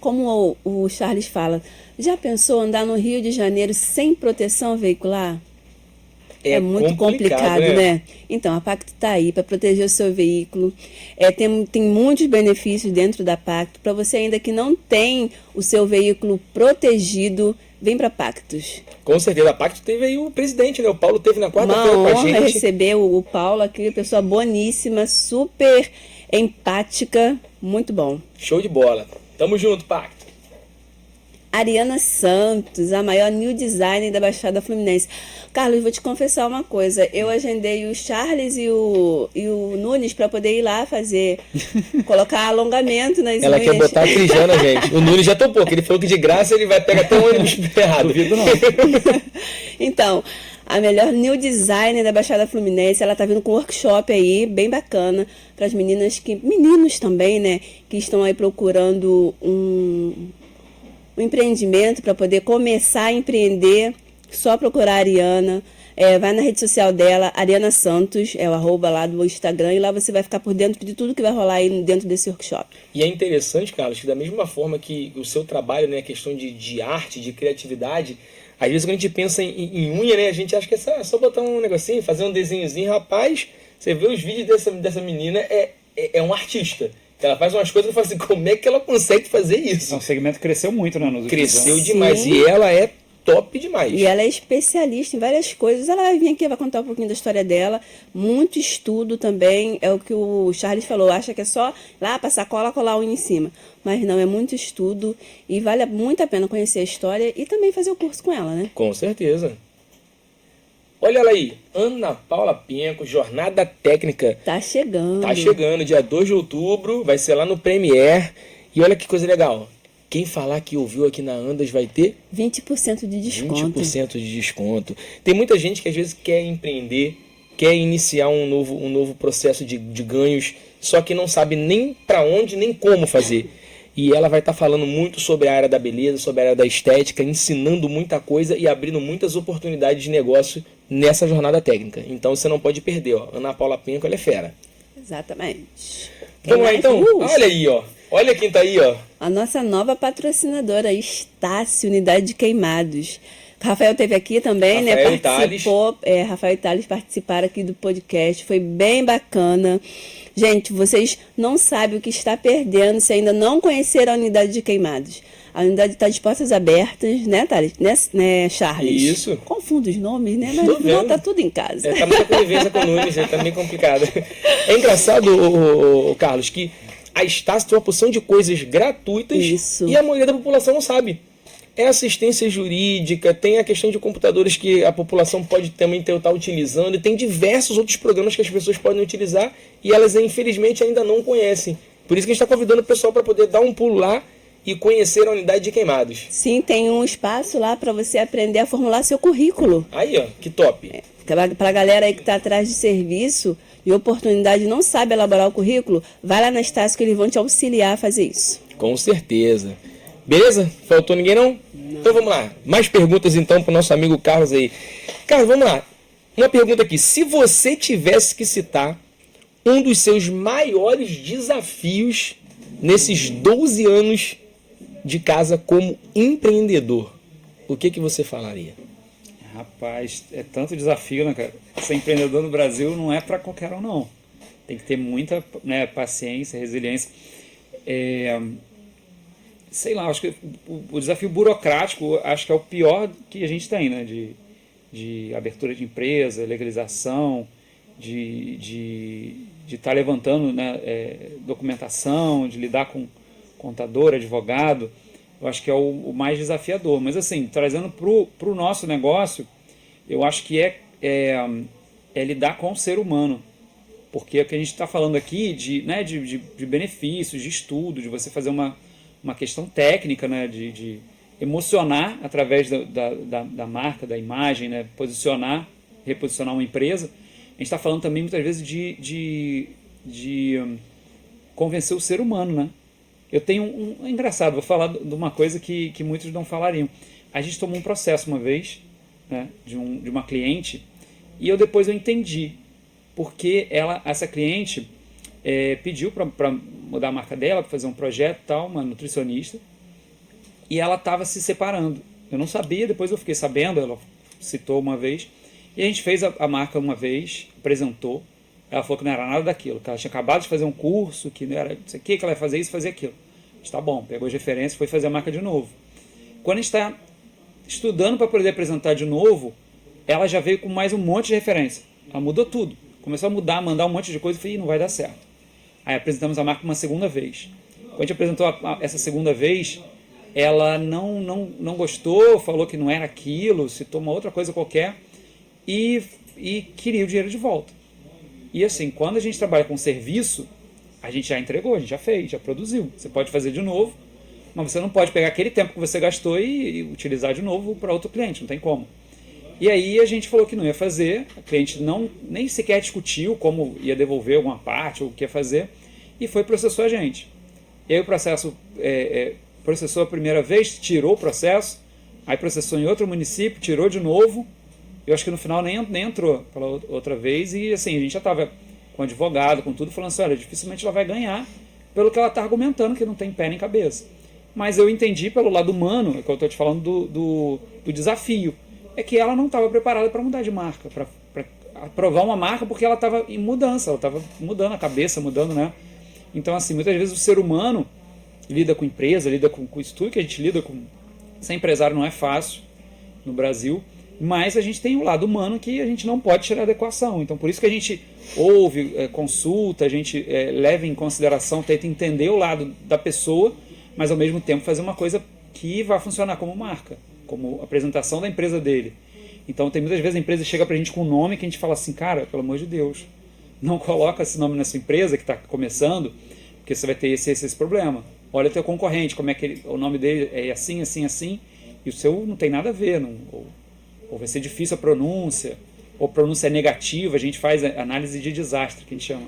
como o Charles fala, já pensou andar no Rio de Janeiro sem proteção veicular? É muito complicado, né? Então, a Pacto está aí para proteger o seu veículo. Tem muitos benefícios dentro da Pacto. Para você ainda que não tem o seu veículo protegido, vem para Pactos. Com certeza. A Pacto teve aí o presidente, né? O Paulo teve na quarta-feira com a gente. Uma honra receber o Paulo aqui, pessoa boníssima, super empática, muito bom. Show de bola. Tamo junto, Pacto. Ariana Santos, a maior new designer da Baixada Fluminense. Carlos, vou te confessar uma coisa. Eu agendei o Charles e o Nunes para poder ir lá colocar alongamento nas Ela unhas. quer botar a trijana, gente. O Nunes já topou, que ele falou que de graça ele vai pegar até um ônibus errado. Duvido não. Então, a melhor new designer da Baixada Fluminense. Ela tá vindo com um workshop aí, bem bacana, para as meninas meninos também, né, que estão aí procurando um empreendimento para poder começar a empreender. Só procurar a Ariana. Vai na rede social dela, Ariana Santos, é o @ lá do Instagram, e lá você vai ficar por dentro de tudo que vai rolar aí dentro desse workshop. E é interessante, Carlos, que da mesma forma que o seu trabalho, né, a questão de arte, de criatividade, às vezes quando a gente pensa em unha, né, a gente acha que é só botar um negocinho, fazer um desenhozinho. Rapaz, você vê os vídeos dessa menina, é um artista. Ela faz umas coisas e fala assim, como é que ela consegue fazer isso? O segmento cresceu muito, né? Cresceu demais. Sim. E ela é top demais. E ela é especialista em várias coisas. Ela vai vir aqui, vai contar um pouquinho da história dela. Muito estudo também. É o que o Charles falou. Acha que é só lá passar cola, colar a unha em cima. Mas não, é muito estudo. E vale muito a pena conhecer a história e também fazer o curso com ela, né? Com certeza. Olha ela aí. Ana Paula Penco, Jornada Técnica. Tá chegando. Tá chegando, dia 2 de outubro. Vai ser lá no Premier. E olha que coisa legal. Quem falar que ouviu aqui na Andas vai ter 20% de desconto. 20% de desconto. Tem muita gente que às vezes quer empreender, quer iniciar um novo processo de ganhos, só que não sabe nem para onde, nem como fazer. E ela vai estar falando muito sobre a área da beleza, sobre a área da estética, ensinando muita coisa e abrindo muitas oportunidades de negócio nessa jornada técnica. Então você não pode perder, ó. Ana Paula Penco, ela é fera. Exatamente. Vamos lá então? Olha aí, ó. Olha quem tá aí, ó. A nossa nova patrocinadora, Estácio, Unidade de Queimados. Rafael esteve aqui também, Rafael, né? Participou. Rafael e Thales participaram aqui do podcast. Foi bem bacana. Gente, vocês não sabem o que está perdendo se ainda não conheceram a Unidade de Queimados. A unidade está de portas abertas, né, Thales? Né, Charles? Isso. Confundo os nomes, né? Mas não, tá tudo em casa. Tá muita convivência com nomes, tá meio complicado. É engraçado, o Carlos, que a Estácio tem uma porção de coisas gratuitas. Isso. E a maioria da população não sabe. É assistência jurídica, tem a questão de computadores que a população pode também estar utilizando, e tem diversos outros programas que as pessoas podem utilizar e elas, infelizmente, ainda não conhecem. Por isso que a gente está convidando o pessoal para poder dar um pulo lá e conhecer a Unidade de Queimados. Sim, tem um espaço lá para você aprender a formular seu currículo. Aí, ó, que top. Para a galera aí que está atrás de serviço e oportunidade e não sabe elaborar o currículo, vai lá na Estácio que eles vão te auxiliar a fazer isso. Com certeza. Beleza? Faltou ninguém não? Então vamos lá. Mais perguntas então para o nosso amigo Carlos aí. Carlos, vamos lá. Uma pergunta aqui. Se você tivesse que citar um dos seus maiores desafios nesses 12 anos de casa como empreendedor, o que você falaria? Rapaz, é tanto desafio, né, cara? Ser empreendedor no Brasil não é para qualquer um, não. Tem que ter muita, né, paciência, resiliência. Sei lá, acho que o desafio burocrático acho que é o pior que a gente tem, né? De abertura de empresa, legalização, de estar levantando, né, documentação, de lidar com contador, advogado. Eu acho que é o mais desafiador. Mas assim, trazendo para o nosso negócio, eu acho que é lidar com o ser humano. Porque o que a gente está falando aqui de benefícios, de estudo, de você fazer uma questão técnica, né, de emocionar através da marca, da imagem, né, reposicionar uma empresa. A gente está falando também muitas vezes de convencer o ser humano, né? Eu tenho é engraçado, vou falar de uma coisa que muitos não falariam. A gente tomou um processo uma vez, né, de uma cliente, e depois eu entendi porque essa cliente pediu para mudar a marca dela, para fazer um projeto e tal, uma nutricionista, e ela estava se separando. Eu não sabia, depois eu fiquei sabendo, ela citou uma vez, e a gente fez a marca uma vez, apresentou, ela falou que não era nada daquilo, que ela tinha acabado de fazer um curso, que não era isso aqui, que ela ia fazer isso, fazer aquilo. Está bom, pegou as referências, foi fazer a marca de novo. Quando a gente está estudando para poder apresentar de novo, ela já veio com mais um monte de referência. Ela mudou tudo. Começou a mudar, mandar um monte de coisa, e falei, não vai dar certo. Aí apresentamos a marca uma segunda vez. Quando a gente apresentou essa segunda vez, ela não gostou, falou que não era aquilo, citou uma outra coisa qualquer e queria o dinheiro de volta. E assim, quando a gente trabalha com serviço, a gente já entregou, a gente já fez, já produziu. Você pode fazer de novo, mas você não pode pegar aquele tempo que você gastou e utilizar de novo para outro cliente, não tem como. E aí a gente falou que não ia fazer, a cliente nem sequer discutiu como ia devolver alguma parte ou o que ia fazer, e processou a gente. E aí o processo processou a primeira vez, tirou o processo, aí processou em outro município, tirou de novo, eu acho que no final nem entrou pela outra vez, e assim, a gente já estava com advogado, com tudo, falando assim, olha, dificilmente ela vai ganhar pelo que ela está argumentando, que não tem pé nem cabeça. Mas eu entendi pelo lado humano, que eu estou te falando do desafio, é que ela não estava preparada para mudar de marca, para aprovar uma marca, porque ela estava em mudança, ela estava mudando a cabeça, mudando, né? Então, assim, muitas vezes o ser humano lida com empresa, lida com isso tudo que a gente lida com. Ser empresário não é fácil no Brasil, mas a gente tem um lado humano que a gente não pode tirar da equação. Então, por isso que a gente ouve, consulta, a gente leva em consideração, tenta entender o lado da pessoa, mas ao mesmo tempo fazer uma coisa que vai funcionar como marca, como apresentação da empresa dele. Então, tem muitas vezes a empresa chega pra gente com um nome que a gente fala assim, cara, pelo amor de Deus, não coloca esse nome na sua empresa que está começando, porque você vai ter esse problema. Olha o teu concorrente, como é que o nome dele é assim, assim, assim, e o seu não tem nada a ver, ou vai ser difícil a pronúncia, ou pronúncia é negativa, a gente faz análise de desastre, que a gente chama.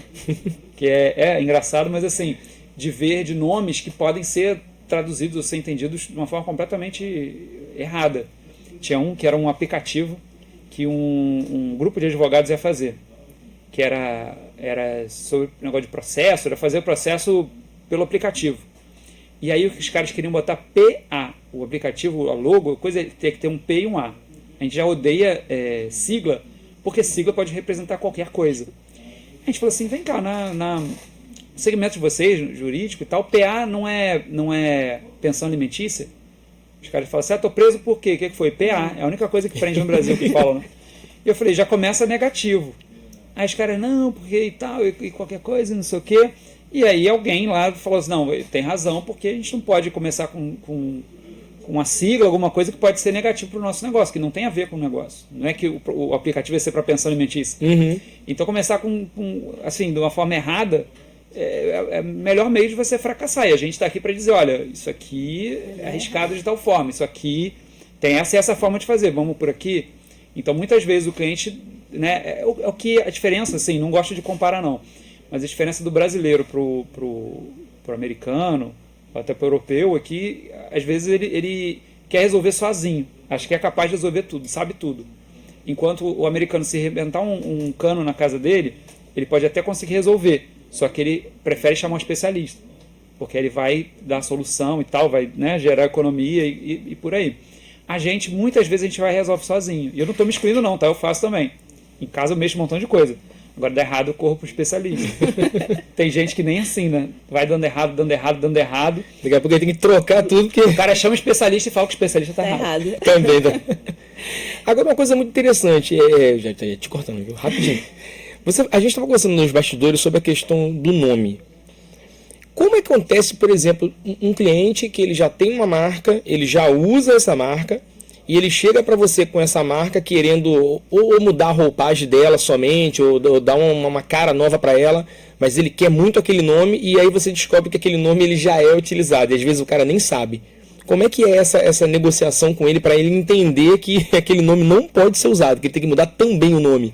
Que é engraçado, mas assim, de nomes que podem ser traduzidos ou ser entendidos de uma forma completamente errada. Tinha um que era um aplicativo que um grupo de advogados ia fazer, que era sobre negócio de processo, era fazer o processo pelo aplicativo. E aí os caras queriam botar PA, o aplicativo, a logo, coisa tem que ter um P e um A. A gente já odeia sigla, porque sigla pode representar qualquer coisa. A gente falou assim, vem cá, no segmento de vocês, jurídico e tal, PA não é pensão alimentícia? Os caras falam assim, tô preso por quê? O que foi? PA, é a única coisa que prende no Brasil que falam, né? E eu falei, já começa negativo. Aí os caras, não, porque e tal, e qualquer coisa, não sei o quê. E aí alguém lá falou assim, não, tem razão, porque a gente não pode começar com uma sigla, alguma coisa que pode ser negativo para o nosso negócio, que não tem a ver com o negócio. Não é que o aplicativo vai ser para pensão alimentícia. Uhum. Então começar assim, de uma forma errada, é melhor meio de você fracassar. E a gente está aqui para dizer, olha, isso aqui é arriscado de tal forma, isso aqui tem essa forma de fazer, vamos por aqui. Então muitas vezes o cliente, né, o que a diferença, assim, não gosto de comparar não, mas a diferença do brasileiro pro americano, até pro europeu, é que às vezes ele quer resolver sozinho, acho que é capaz de resolver tudo, sabe tudo. Enquanto o americano, se arrebentar um cano na casa dele, ele pode até conseguir resolver, só que ele prefere chamar um especialista, porque ele vai dar a solução e tal, vai, né, gerar economia e por aí. Muitas vezes a gente vai e resolve sozinho. E eu não estou me excluindo não, tá? Eu faço também. Em casa eu mexo um montão de coisa. Agora, dá errado, eu corro pro especialista. Tem gente que nem assim, né? Vai dando errado. Daqui a pouco ele tem que trocar tudo, porque o cara chama o especialista e fala que o especialista tá errado. Também. Agora, uma coisa muito interessante, já tá te cortando, viu? Rapidinho. A gente estava conversando nos bastidores sobre a questão do nome. Como é que acontece, por exemplo, um cliente que ele já tem uma marca, ele já usa essa marca, e ele chega para você com essa marca querendo ou mudar a roupagem dela somente, ou dar uma cara nova para ela, mas ele quer muito aquele nome, e aí você descobre que aquele nome ele já é utilizado, e às vezes o cara nem sabe. Como é que é essa negociação com ele para ele entender que aquele nome não pode ser usado, que ele tem que mudar também o nome?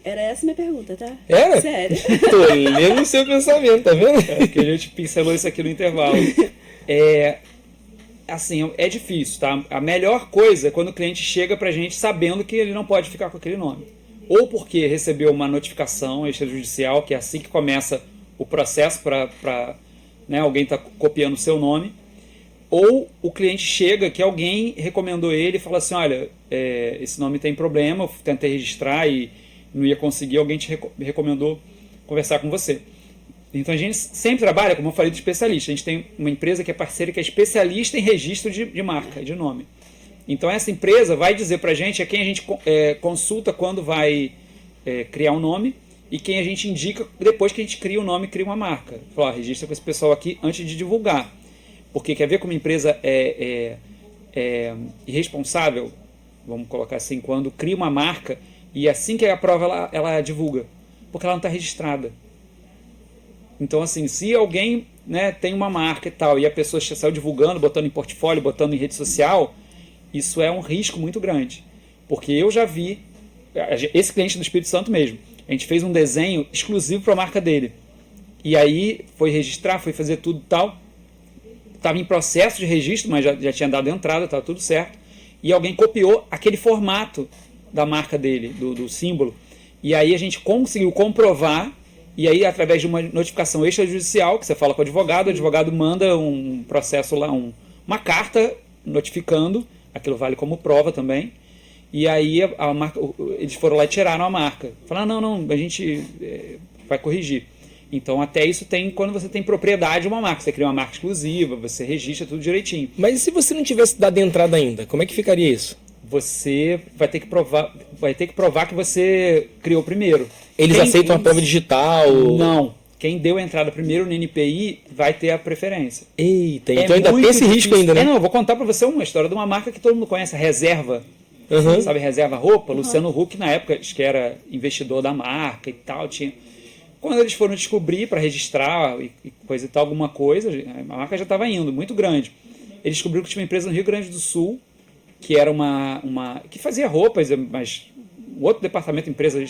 Era essa a minha pergunta, tá? Era? Sério. Tô lendo o seu pensamento, tá vendo? Que a gente pincelou isso aqui no intervalo. Assim, é difícil, tá? A melhor coisa é quando o cliente chega pra gente sabendo que ele não pode ficar com aquele nome. Ou porque recebeu uma notificação extrajudicial, que é assim que começa o processo para né, alguém tá copiando o seu nome. Ou o cliente chega que alguém recomendou ele e fala assim, olha, esse nome tem problema, eu tentei registrar e não ia conseguir, alguém te recomendou conversar com você. Então a gente sempre trabalha, como eu falei, de especialista. A gente tem uma empresa que é parceira, que é especialista em registro de marca, de nome. Então essa empresa vai dizer pra gente, quem a gente consulta quando vai criar um nome, e quem a gente indica depois que a gente cria o nome, cria uma marca. Fala, registra com esse pessoal aqui antes de divulgar. Porque quer ver como a empresa é irresponsável, vamos colocar assim, quando cria uma marca e assim que aprova ela divulga, porque ela não está registrada. Então assim, se alguém, né, tem uma marca e tal, e a pessoa saiu divulgando, botando em portfólio, botando em rede social, isso é um risco muito grande. Porque eu já vi, esse cliente do Espírito Santo mesmo, a gente fez um desenho exclusivo para a marca dele. E aí foi registrar, foi fazer tudo e tal. Estava em processo de registro, mas já tinha dado entrada, estava tudo certo. E alguém copiou aquele formato da marca dele, do símbolo. E aí a gente conseguiu comprovar, e aí através de uma notificação extrajudicial, que você fala com o advogado manda um processo lá, uma carta notificando, aquilo vale como prova também. E aí a marca, eles foram lá e tiraram a marca. Falaram, não, a gente vai corrigir. Então até isso tem quando você tem propriedade de uma marca. Você cria uma marca exclusiva, você registra tudo direitinho. Mas e se você não tivesse dado entrada ainda, como é que ficaria isso? Você vai ter que provar que você criou primeiro. Eles aceitam a prova digital? Não. Quem deu a entrada primeiro no NPI vai ter a preferência. Eita, então ainda tem esse risco ainda, né? Não, eu vou contar pra você uma história de uma marca que todo mundo conhece, a Reserva. Uhum. Sabe, Reserva Roupa? Luciano Huck, na época, acho que era investidor da marca e tal. Quando eles foram descobrir para registrar e coisa e tal, alguma coisa, a marca já estava indo, muito grande. Eles descobriram que tinha uma empresa no Rio Grande do Sul, que era que fazia roupas, mas um outro departamento, empresa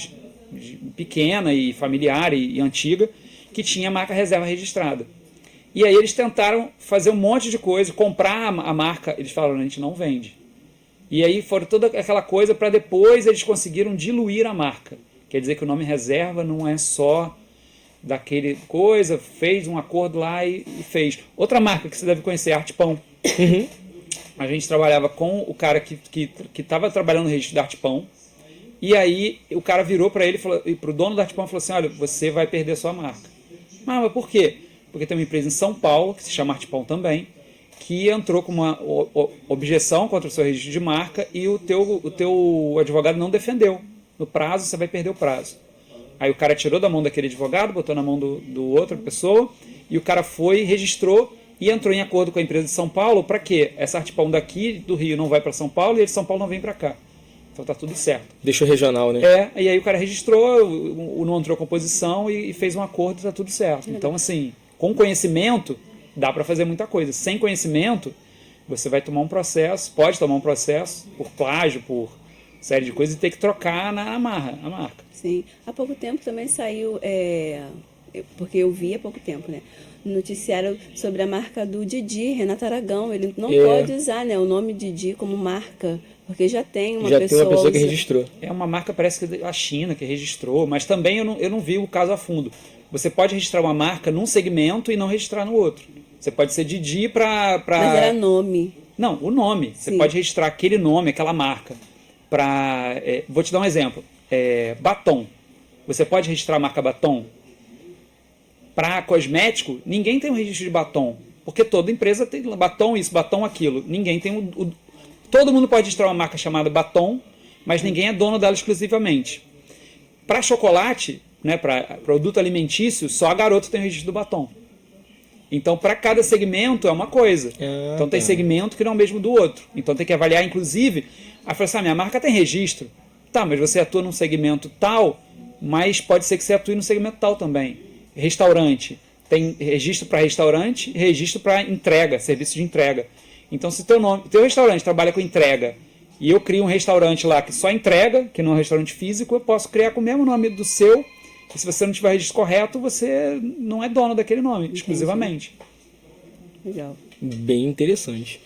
pequena e familiar e antiga, que tinha a marca Reserva registrada. E aí eles tentaram fazer um monte de coisa, comprar a marca, eles falaram, a gente não vende. E aí foram toda aquela coisa para depois eles conseguiram diluir a marca. Quer dizer que o nome Reserva não é só daquele coisa, fez um acordo lá e fez. Outra marca que você deve conhecer, Arte Pão. Uhum. A gente trabalhava com o cara que estava trabalhando no registro da Arte Pão. E aí o cara virou para ele e para o dono da Arte Pão falou assim, olha, você vai perder sua marca. Mas por quê? Porque tem uma empresa em São Paulo, que se chama Arte Pão também, que entrou com uma objeção contra o seu registro de marca e o teu advogado não defendeu. No prazo, você vai perder o prazo. Aí o cara tirou da mão daquele advogado, botou na mão do outra pessoa, e o cara foi, registrou e entrou em acordo com a empresa de São Paulo para quê? Essa Arte Pão daqui do Rio não vai para São Paulo e a de São Paulo não vem para cá. Então tá tudo certo. Deixou regional, né? E aí o cara registrou, não entrou com oposição e fez um acordo e tá tudo certo. Então, assim, com conhecimento, dá para fazer muita coisa. Sem conhecimento, você vai tomar um processo, pode tomar um processo por plágio, por série de coisas e ter que trocar a marca. Sim. Há pouco tempo também saiu, porque eu vi há pouco tempo, né? No noticiário sobre a marca do Didi, Renato Aragão. Ele não pode usar, né, o nome Didi como marca, porque já tem uma pessoa que registrou. É uma marca, parece que a China que registrou, mas também eu não vi o caso a fundo. Você pode registrar uma marca num segmento e não registrar no outro. Você pode ser Didi para... Mas era nome. Não, o nome. Você pode registrar aquele nome, aquela marca. Vou te dar um exemplo. Batom. Você pode registrar a marca Batom? Para cosmético, ninguém tem um registro de batom. Porque toda empresa tem batom isso, batom aquilo. Ninguém tem todo mundo pode registrar uma marca chamada Batom, mas ninguém é dono dela exclusivamente. Para chocolate, né, para produto alimentício, só a Garoto tem o registro do batom. Então, para cada segmento é uma coisa. Então, tem segmento que não é o mesmo do outro. Então, tem que avaliar, inclusive... Aí, fala assim, minha marca tem registro. Tá, mas você atua num segmento tal, mas pode ser que você atue num segmento tal também. Restaurante. Tem registro para restaurante e registro para entrega, serviço de entrega. Então, se teu restaurante trabalha com entrega e eu crio um restaurante lá que só entrega, que não é um restaurante físico, eu posso criar com o mesmo nome do seu. E se você não tiver registro correto, você não é dono daquele nome, exclusivamente. Legal. Bem interessante.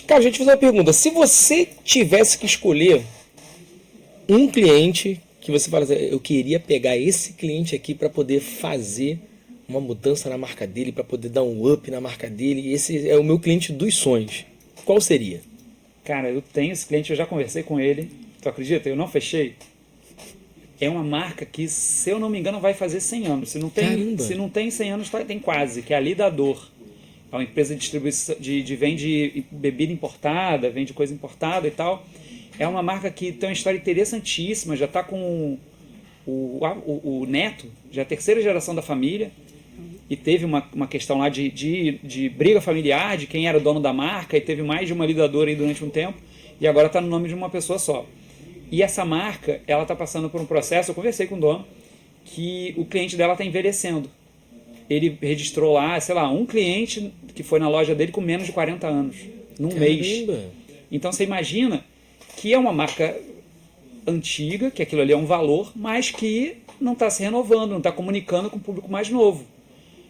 Cara, deixa eu te fazer uma pergunta. Se você tivesse que escolher um cliente que você fala assim, eu queria pegar esse cliente aqui para poder fazer uma mudança na marca dele, para poder dar um up na marca dele, esse é o meu cliente dos sonhos. Qual seria? Cara, eu tenho esse cliente, eu já conversei com ele. Tu acredita? Eu não fechei. É uma marca que, se eu não me engano, vai fazer 100 anos. Se não tem 100 anos, tem quase, que é a Lidador. É uma empresa de distribuição, vende bebida importada, vende coisa importada e tal. É uma marca que tem uma história interessantíssima, já está com o neto, já é a terceira geração da família, e teve uma questão lá de briga familiar, de quem era o dono da marca, e teve mais de uma lidadora aí durante um tempo, e agora está no nome de uma pessoa só. E essa marca, ela está passando por um processo, eu conversei com o dono, que o cliente dela está envelhecendo. Ele registrou lá, sei lá, um cliente que foi na loja dele com menos de 40 anos, num mês. Então você imagina que é uma marca antiga, que aquilo ali é um valor, mas que não está se renovando, não está comunicando com o público mais novo.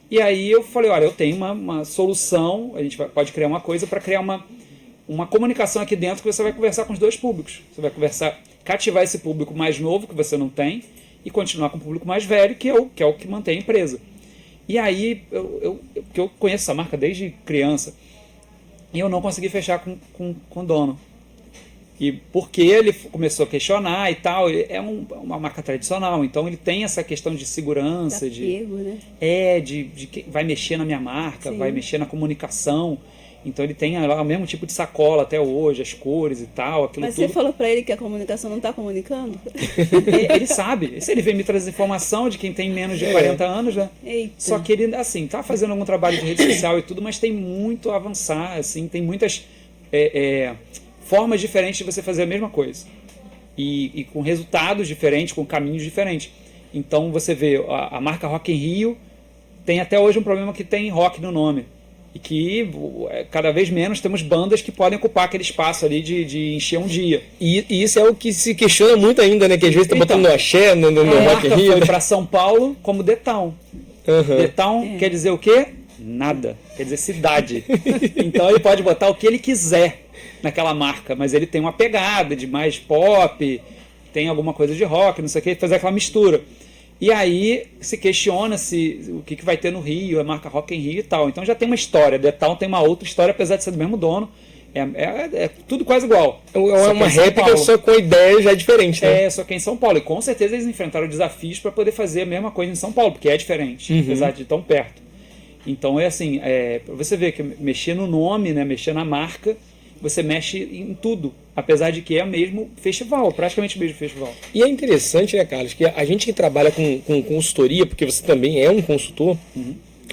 E aí eu falei, olha, eu tenho uma solução, a gente pode criar uma coisa para criar uma comunicação aqui dentro que você vai conversar com os dois públicos. Você vai cativar esse público mais novo, que você não tem, e continuar com o público mais velho, que é o que mantém a empresa. E aí, porque eu conheço essa marca desde criança, e eu não consegui fechar com o dono. E porque ele começou a questionar e tal, é uma marca tradicional, então ele tem essa questão de segurança, apego, né? de que vai mexer na minha marca, Sim. vai mexer na comunicação. Então ele tem lá o mesmo tipo de sacola até hoje, as cores e tal, aquilo Mas tudo. você falou pra ele que a comunicação não está comunicando? Ele sabe. Se ele vem me trazer informação de quem tem menos de 40 anos, né? Eita. Só que ele, assim, tá fazendo algum trabalho de rede social e tudo, mas tem muito a avançar, assim, tem muitas formas diferentes de você fazer a mesma coisa. E com resultados diferentes, com caminhos diferentes. Então você vê, a marca Rock in Rio tem até hoje um problema que tem rock no nome. E que cada vez menos temos bandas que podem ocupar aquele espaço ali de encher um dia. E isso é o que se questiona muito ainda, né? Que às vezes tá botando no axé, no A Rock in marca Rio. foi para São Paulo como The Town. The Town quer dizer o quê? Nada. Quer dizer cidade. Então ele pode botar o que ele quiser naquela marca, mas ele tem uma pegada de mais pop, tem alguma coisa de rock, não sei o que, fazer aquela mistura. E aí se questiona o que vai ter no Rio, a marca Rock in Rio e tal. Então já tem uma história. The Town tem uma outra história, apesar de ser do mesmo dono. É tudo quase igual. É uma réplica, só com ideia já diferente, né? Só que em São Paulo. E com certeza eles enfrentaram desafios para poder fazer a mesma coisa em São Paulo, porque é diferente, apesar de tão perto. Então é assim, você vê que mexer no nome, né, mexer na marca, você mexe em tudo, apesar de que é o mesmo festival, praticamente o mesmo festival. E é interessante, né, Carlos, que a gente que trabalha com consultoria, porque você também é um consultor,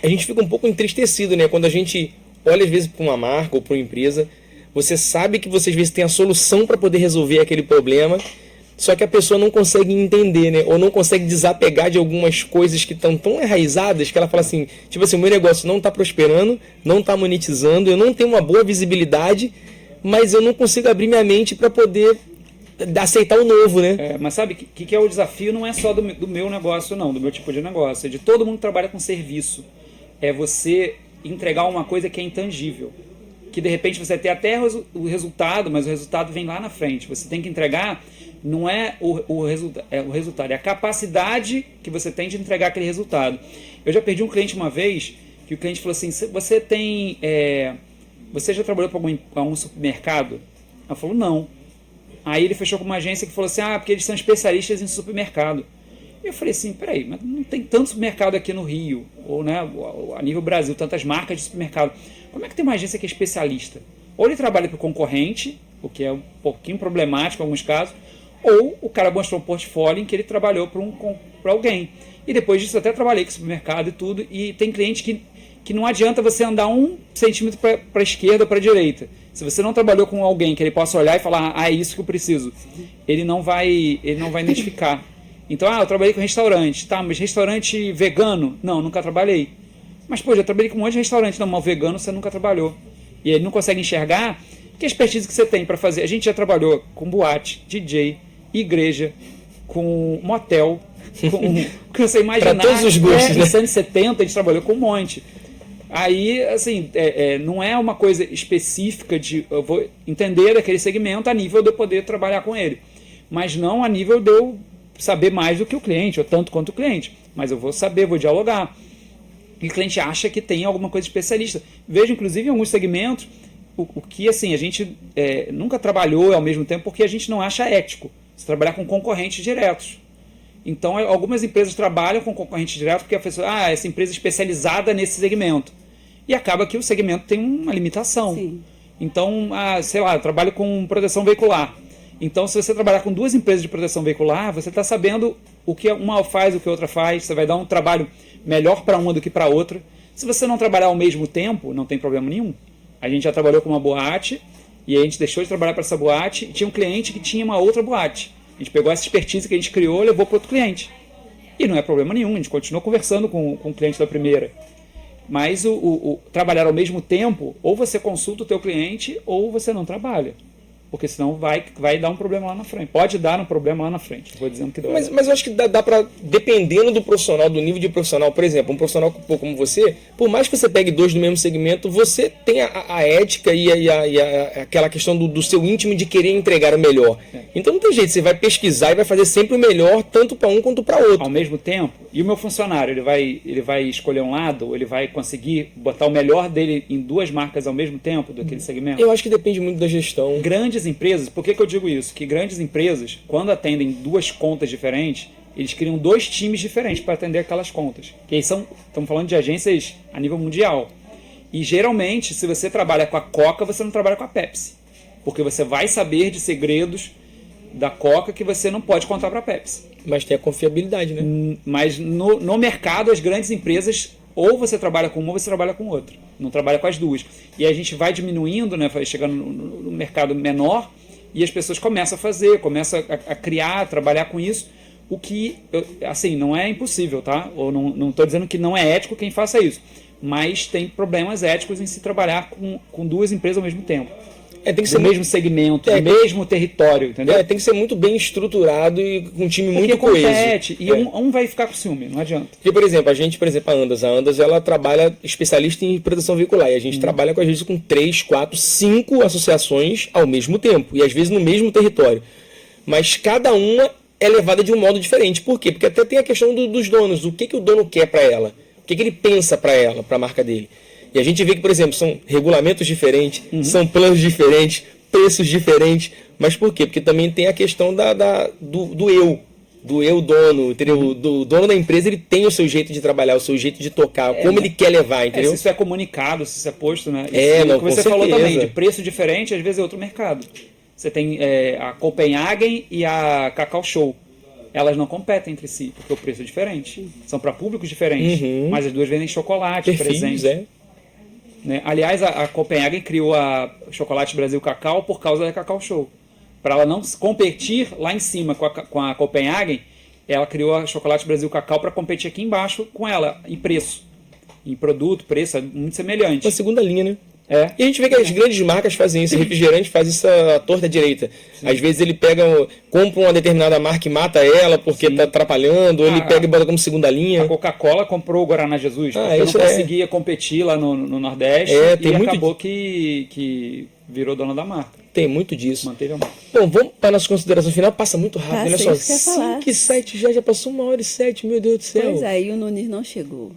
a gente fica um pouco entristecido, né, quando a gente olha às vezes para uma marca ou para uma empresa, você sabe que você às vezes tem a solução para poder resolver aquele problema, só que a pessoa não consegue entender, né, ou não consegue desapegar de algumas coisas que estão tão enraizadas que ela fala assim, tipo assim, o meu negócio não está prosperando, não está monetizando, eu não tenho uma boa visibilidade, mas eu não consigo abrir minha mente para poder aceitar o novo, né? Mas sabe que é o desafio? Não é só do meu negócio, não, do meu tipo de negócio. É de todo mundo que trabalha com serviço. É você entregar uma coisa que é intangível. Que de repente você tem até o resultado, mas o resultado vem lá na frente. Você tem que entregar, não é o resultado, é a capacidade que você tem de entregar aquele resultado. Eu já perdi um cliente uma vez, que o cliente falou assim, você já trabalhou para algum supermercado? Ela falou, não. Aí ele fechou com uma agência que falou assim, porque eles são especialistas em supermercado. E eu falei assim, peraí, mas não tem tanto supermercado aqui no Rio, ou né, a nível Brasil, tantas marcas de supermercado. Como é que tem uma agência que é especialista? Ou ele trabalha para o concorrente, o que é um pouquinho problemático em alguns casos, ou o cara mostrou um portfólio em que ele trabalhou para alguém. E depois disso eu até trabalhei com supermercado e tudo, e tem cliente que não adianta você andar 1 centímetro para a esquerda ou para a direita. Se você não trabalhou com alguém que ele possa olhar e falar, é isso que eu preciso, ele não vai identificar. Então, eu trabalhei com restaurante, tá, mas restaurante vegano? Não, nunca trabalhei. Mas, pô, já trabalhei com um monte de restaurante, não, mas vegano você nunca trabalhou. E ele não consegue enxergar que a expertise que você tem para fazer. A gente já trabalhou com boate, DJ, igreja, com motel, com você imaginar. Para todos os gostos, né? Nos anos 70 a gente trabalhou com um monte. Aí, assim, não é uma coisa específica de eu vou entender aquele segmento a nível de eu poder trabalhar com ele. Mas não a nível de eu saber mais do que o cliente, ou tanto quanto o cliente. Mas eu vou saber, vou dialogar. E o cliente acha que tem alguma coisa especialista. Vejo, inclusive, em alguns segmentos, o que assim, a gente nunca trabalhou ao mesmo tempo porque a gente não acha ético se trabalhar com concorrentes diretos. Então, algumas empresas trabalham com concorrente direto porque a pessoa, essa empresa é especializada nesse segmento. E acaba que o segmento tem uma limitação. Sim. Então, sei lá, eu trabalho com proteção veicular. Então, se você trabalhar com 2 empresas de proteção veicular, você está sabendo o que uma faz, o que a outra faz, você vai dar um trabalho melhor para uma do que para outra. Se você não trabalhar ao mesmo tempo, não tem problema nenhum. A gente já trabalhou com uma boate, e a gente deixou de trabalhar para essa boate, e tinha um cliente que tinha uma outra boate. A gente pegou essa expertise que a gente criou e levou para outro cliente. E não é problema nenhum, a gente continua conversando com o cliente da primeira. Mas o trabalhar ao mesmo tempo, ou você consulta o teu cliente, ou você não trabalha. porque senão vai dar um problema lá na frente. Pode dar um problema lá na frente. Vou dizendo que dá. Mas eu acho que dá para, dependendo do profissional, do nível de profissional, por exemplo, um profissional como você, por mais que você pegue 2 do mesmo segmento, você tem a ética e aquela questão do seu íntimo de querer entregar o melhor. Então não tem jeito, você vai pesquisar e vai fazer sempre o melhor, tanto para um quanto para outro. Ao mesmo tempo, e o meu funcionário, ele vai escolher um lado, ele vai conseguir botar o melhor dele em 2 marcas ao mesmo tempo daquele segmento? Eu acho que depende muito da gestão. Grandes empresas, por que eu digo isso? Que grandes empresas, quando atendem 2 contas diferentes, eles criam 2 times diferentes para atender aquelas contas. Que aí estamos falando de agências a nível mundial. E geralmente, se você trabalha com a Coca, você não trabalha com a Pepsi. Porque você vai saber de segredos da Coca que você não pode contar para a Pepsi. Mas tem a confiabilidade, né? Mas no mercado, as grandes empresas, ou você trabalha com uma ou você trabalha com outra. Não trabalha com as 2. E a gente vai diminuindo, né, vai chegando no mercado menor, e as pessoas começam a fazer, começam a criar, a trabalhar com isso, o que, assim, não é impossível, tá? Ou não estou dizendo que não é ético quem faça isso, mas tem problemas éticos em se trabalhar com 2 empresas ao mesmo tempo. Tem que ser do mesmo segmento, do mesmo território, entendeu? Tem que ser muito bem estruturado e com um time muito coeso. Compete, e um vai ficar com ciúme, não adianta. Porque, por exemplo, a Andas, ela trabalha especialista em proteção veicular, e a gente trabalha às vezes com 3, 4, 5 associações ao mesmo tempo, e às vezes no mesmo território. Mas cada uma é levada de um modo diferente. Por quê? Porque até tem a questão dos donos, o que o dono quer para ela, o que ele pensa para ela, para a marca dele. E a gente vê que, por exemplo, são regulamentos diferentes, são planos diferentes, preços diferentes. Mas por quê? Porque também tem a questão do eu dono, entendeu? Do dono da empresa, ele tem o seu jeito de trabalhar, o seu jeito de tocar, como ele quer levar, entendeu? Se isso é comunicado, se isso é posto, né? Não, o que você falou também, de preço diferente, às vezes é outro mercado. Você tem a Copenhagen e a Cacau Show. Elas não competem entre si, porque o preço é diferente. São para públicos diferentes, mas as 2 vendem chocolate, presente. Né? Aliás, a Copenhagen criou a Chocolate Brasil Cacau por causa da Cacau Show. Para ela não competir lá em cima com a Copenhagen, ela criou a Chocolate Brasil Cacau para competir aqui embaixo com ela, em preço. Em produto, preço, é muito semelhante. Uma segunda linha, né? É. E a gente vê que as grandes marcas fazem isso, o refrigerante faz isso à torta direita. Sim. Às vezes ele compra uma determinada marca e mata ela porque está atrapalhando, ou ele pega e bota como segunda linha. A Coca-Cola comprou o Guaraná Jesus, porque não conseguia competir lá no Nordeste e acabou que virou dona da marca. Tem muito disso. Manteve a marca. Bom, vamos para a nossa consideração final. Passa muito rápido, olha só. 5 e 7 já passou 1h07, meu Deus do céu. Pois é, e o Nunes não chegou.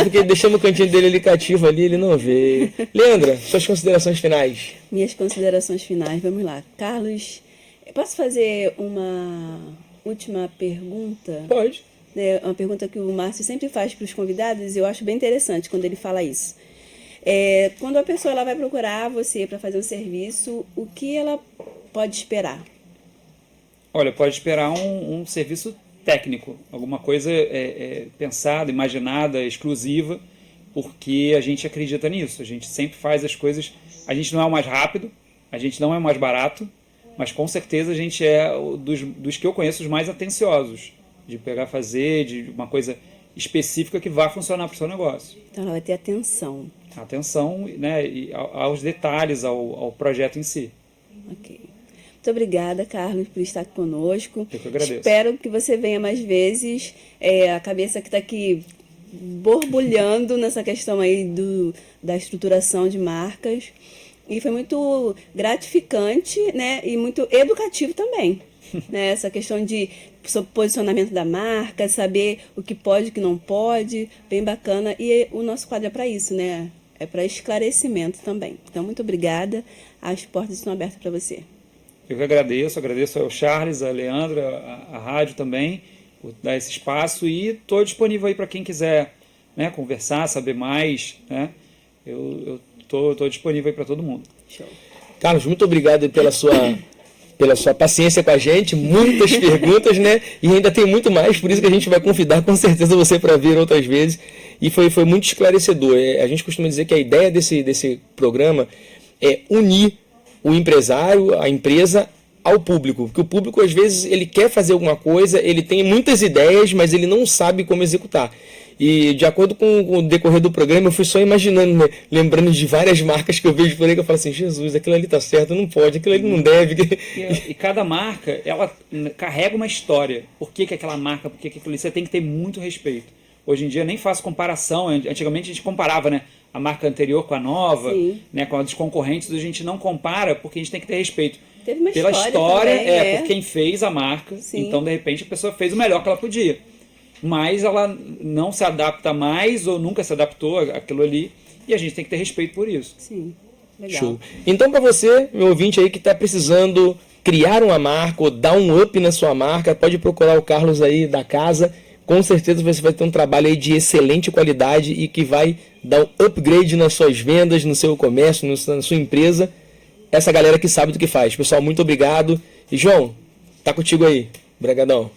Porque deixamos o cantinho dele ali cativo ali, ele não veio. Leandra, suas considerações finais. Minhas considerações finais, vamos lá. Carlos, posso fazer uma última pergunta? Pode. É uma pergunta que o Márcio sempre faz para os convidados e eu acho bem interessante quando ele fala isso. Quando a pessoa ela vai procurar você para fazer um serviço, o que ela pode esperar? Olha, pode esperar um serviço técnico, alguma coisa pensada, imaginada, exclusiva, porque a gente acredita nisso. A gente sempre faz as coisas, a gente não é o mais rápido, a gente não é o mais barato, mas com certeza a gente é dos que eu conheço os mais atenciosos, de pegar, fazer, de uma coisa específica que vá funcionar para o seu negócio. Então ela vai ter atenção. Atenção, né, aos detalhes, ao projeto em si. Ok. Muito obrigada, Carlos, por estar conosco. Eu que agradeço. Espero que você venha mais vezes. A cabeça que está aqui borbulhando nessa questão aí da estruturação de marcas. E foi muito gratificante, né, e muito educativo também. Né, essa questão de posicionamento da marca, saber o que pode e o que não pode, bem bacana. E o nosso quadro é para isso, né? É para esclarecimento também. Então, muito obrigada. As portas estão abertas para você. Eu que agradeço ao Charles, a Leandra, a rádio também, por dar esse espaço, e estou disponível aí para quem quiser, né, conversar, saber mais, né? Eu estou disponível aí para todo mundo. Show. Carlos, muito obrigado pela sua paciência com a gente, muitas perguntas, né? E ainda tem muito mais, por isso que a gente vai convidar com certeza você para vir outras vezes. E foi muito esclarecedor. A gente costuma dizer que a ideia desse programa é unir o empresário, a empresa, ao público. Porque o público, às vezes, ele quer fazer alguma coisa, ele tem muitas ideias, mas ele não sabe como executar. E de acordo com o decorrer do programa, eu fui só imaginando, né? Lembrando de várias marcas que eu vejo por aí, que eu falo assim, Jesus, aquilo ali tá certo, não pode, aquilo ali não deve. E cada marca, ela carrega uma história. Por que aquela marca, por que aquilo ali? Você tem que ter muito respeito. Hoje em dia eu nem faço comparação. Antigamente a gente comparava, né, a marca anterior com a nova, né, com a dos concorrentes. A gente não compara porque a gente tem que ter respeito Teve uma pela história, também, por quem fez a marca. Sim. Então, de repente, a pessoa fez o melhor que ela podia. Mas ela não se adapta mais ou nunca se adaptou àquilo ali. E a gente tem que ter respeito por isso. Sim, legal. Show. Então, para você, meu ouvinte aí que está precisando criar uma marca ou dar um up na sua marca, pode procurar o Carlos aí da casa. Com certeza você vai ter um trabalho aí de excelente qualidade e que vai dar um upgrade nas suas vendas, no seu comércio, na sua empresa. Essa galera que sabe do que faz. Pessoal, muito obrigado. E João, tá contigo aí. Obrigadão.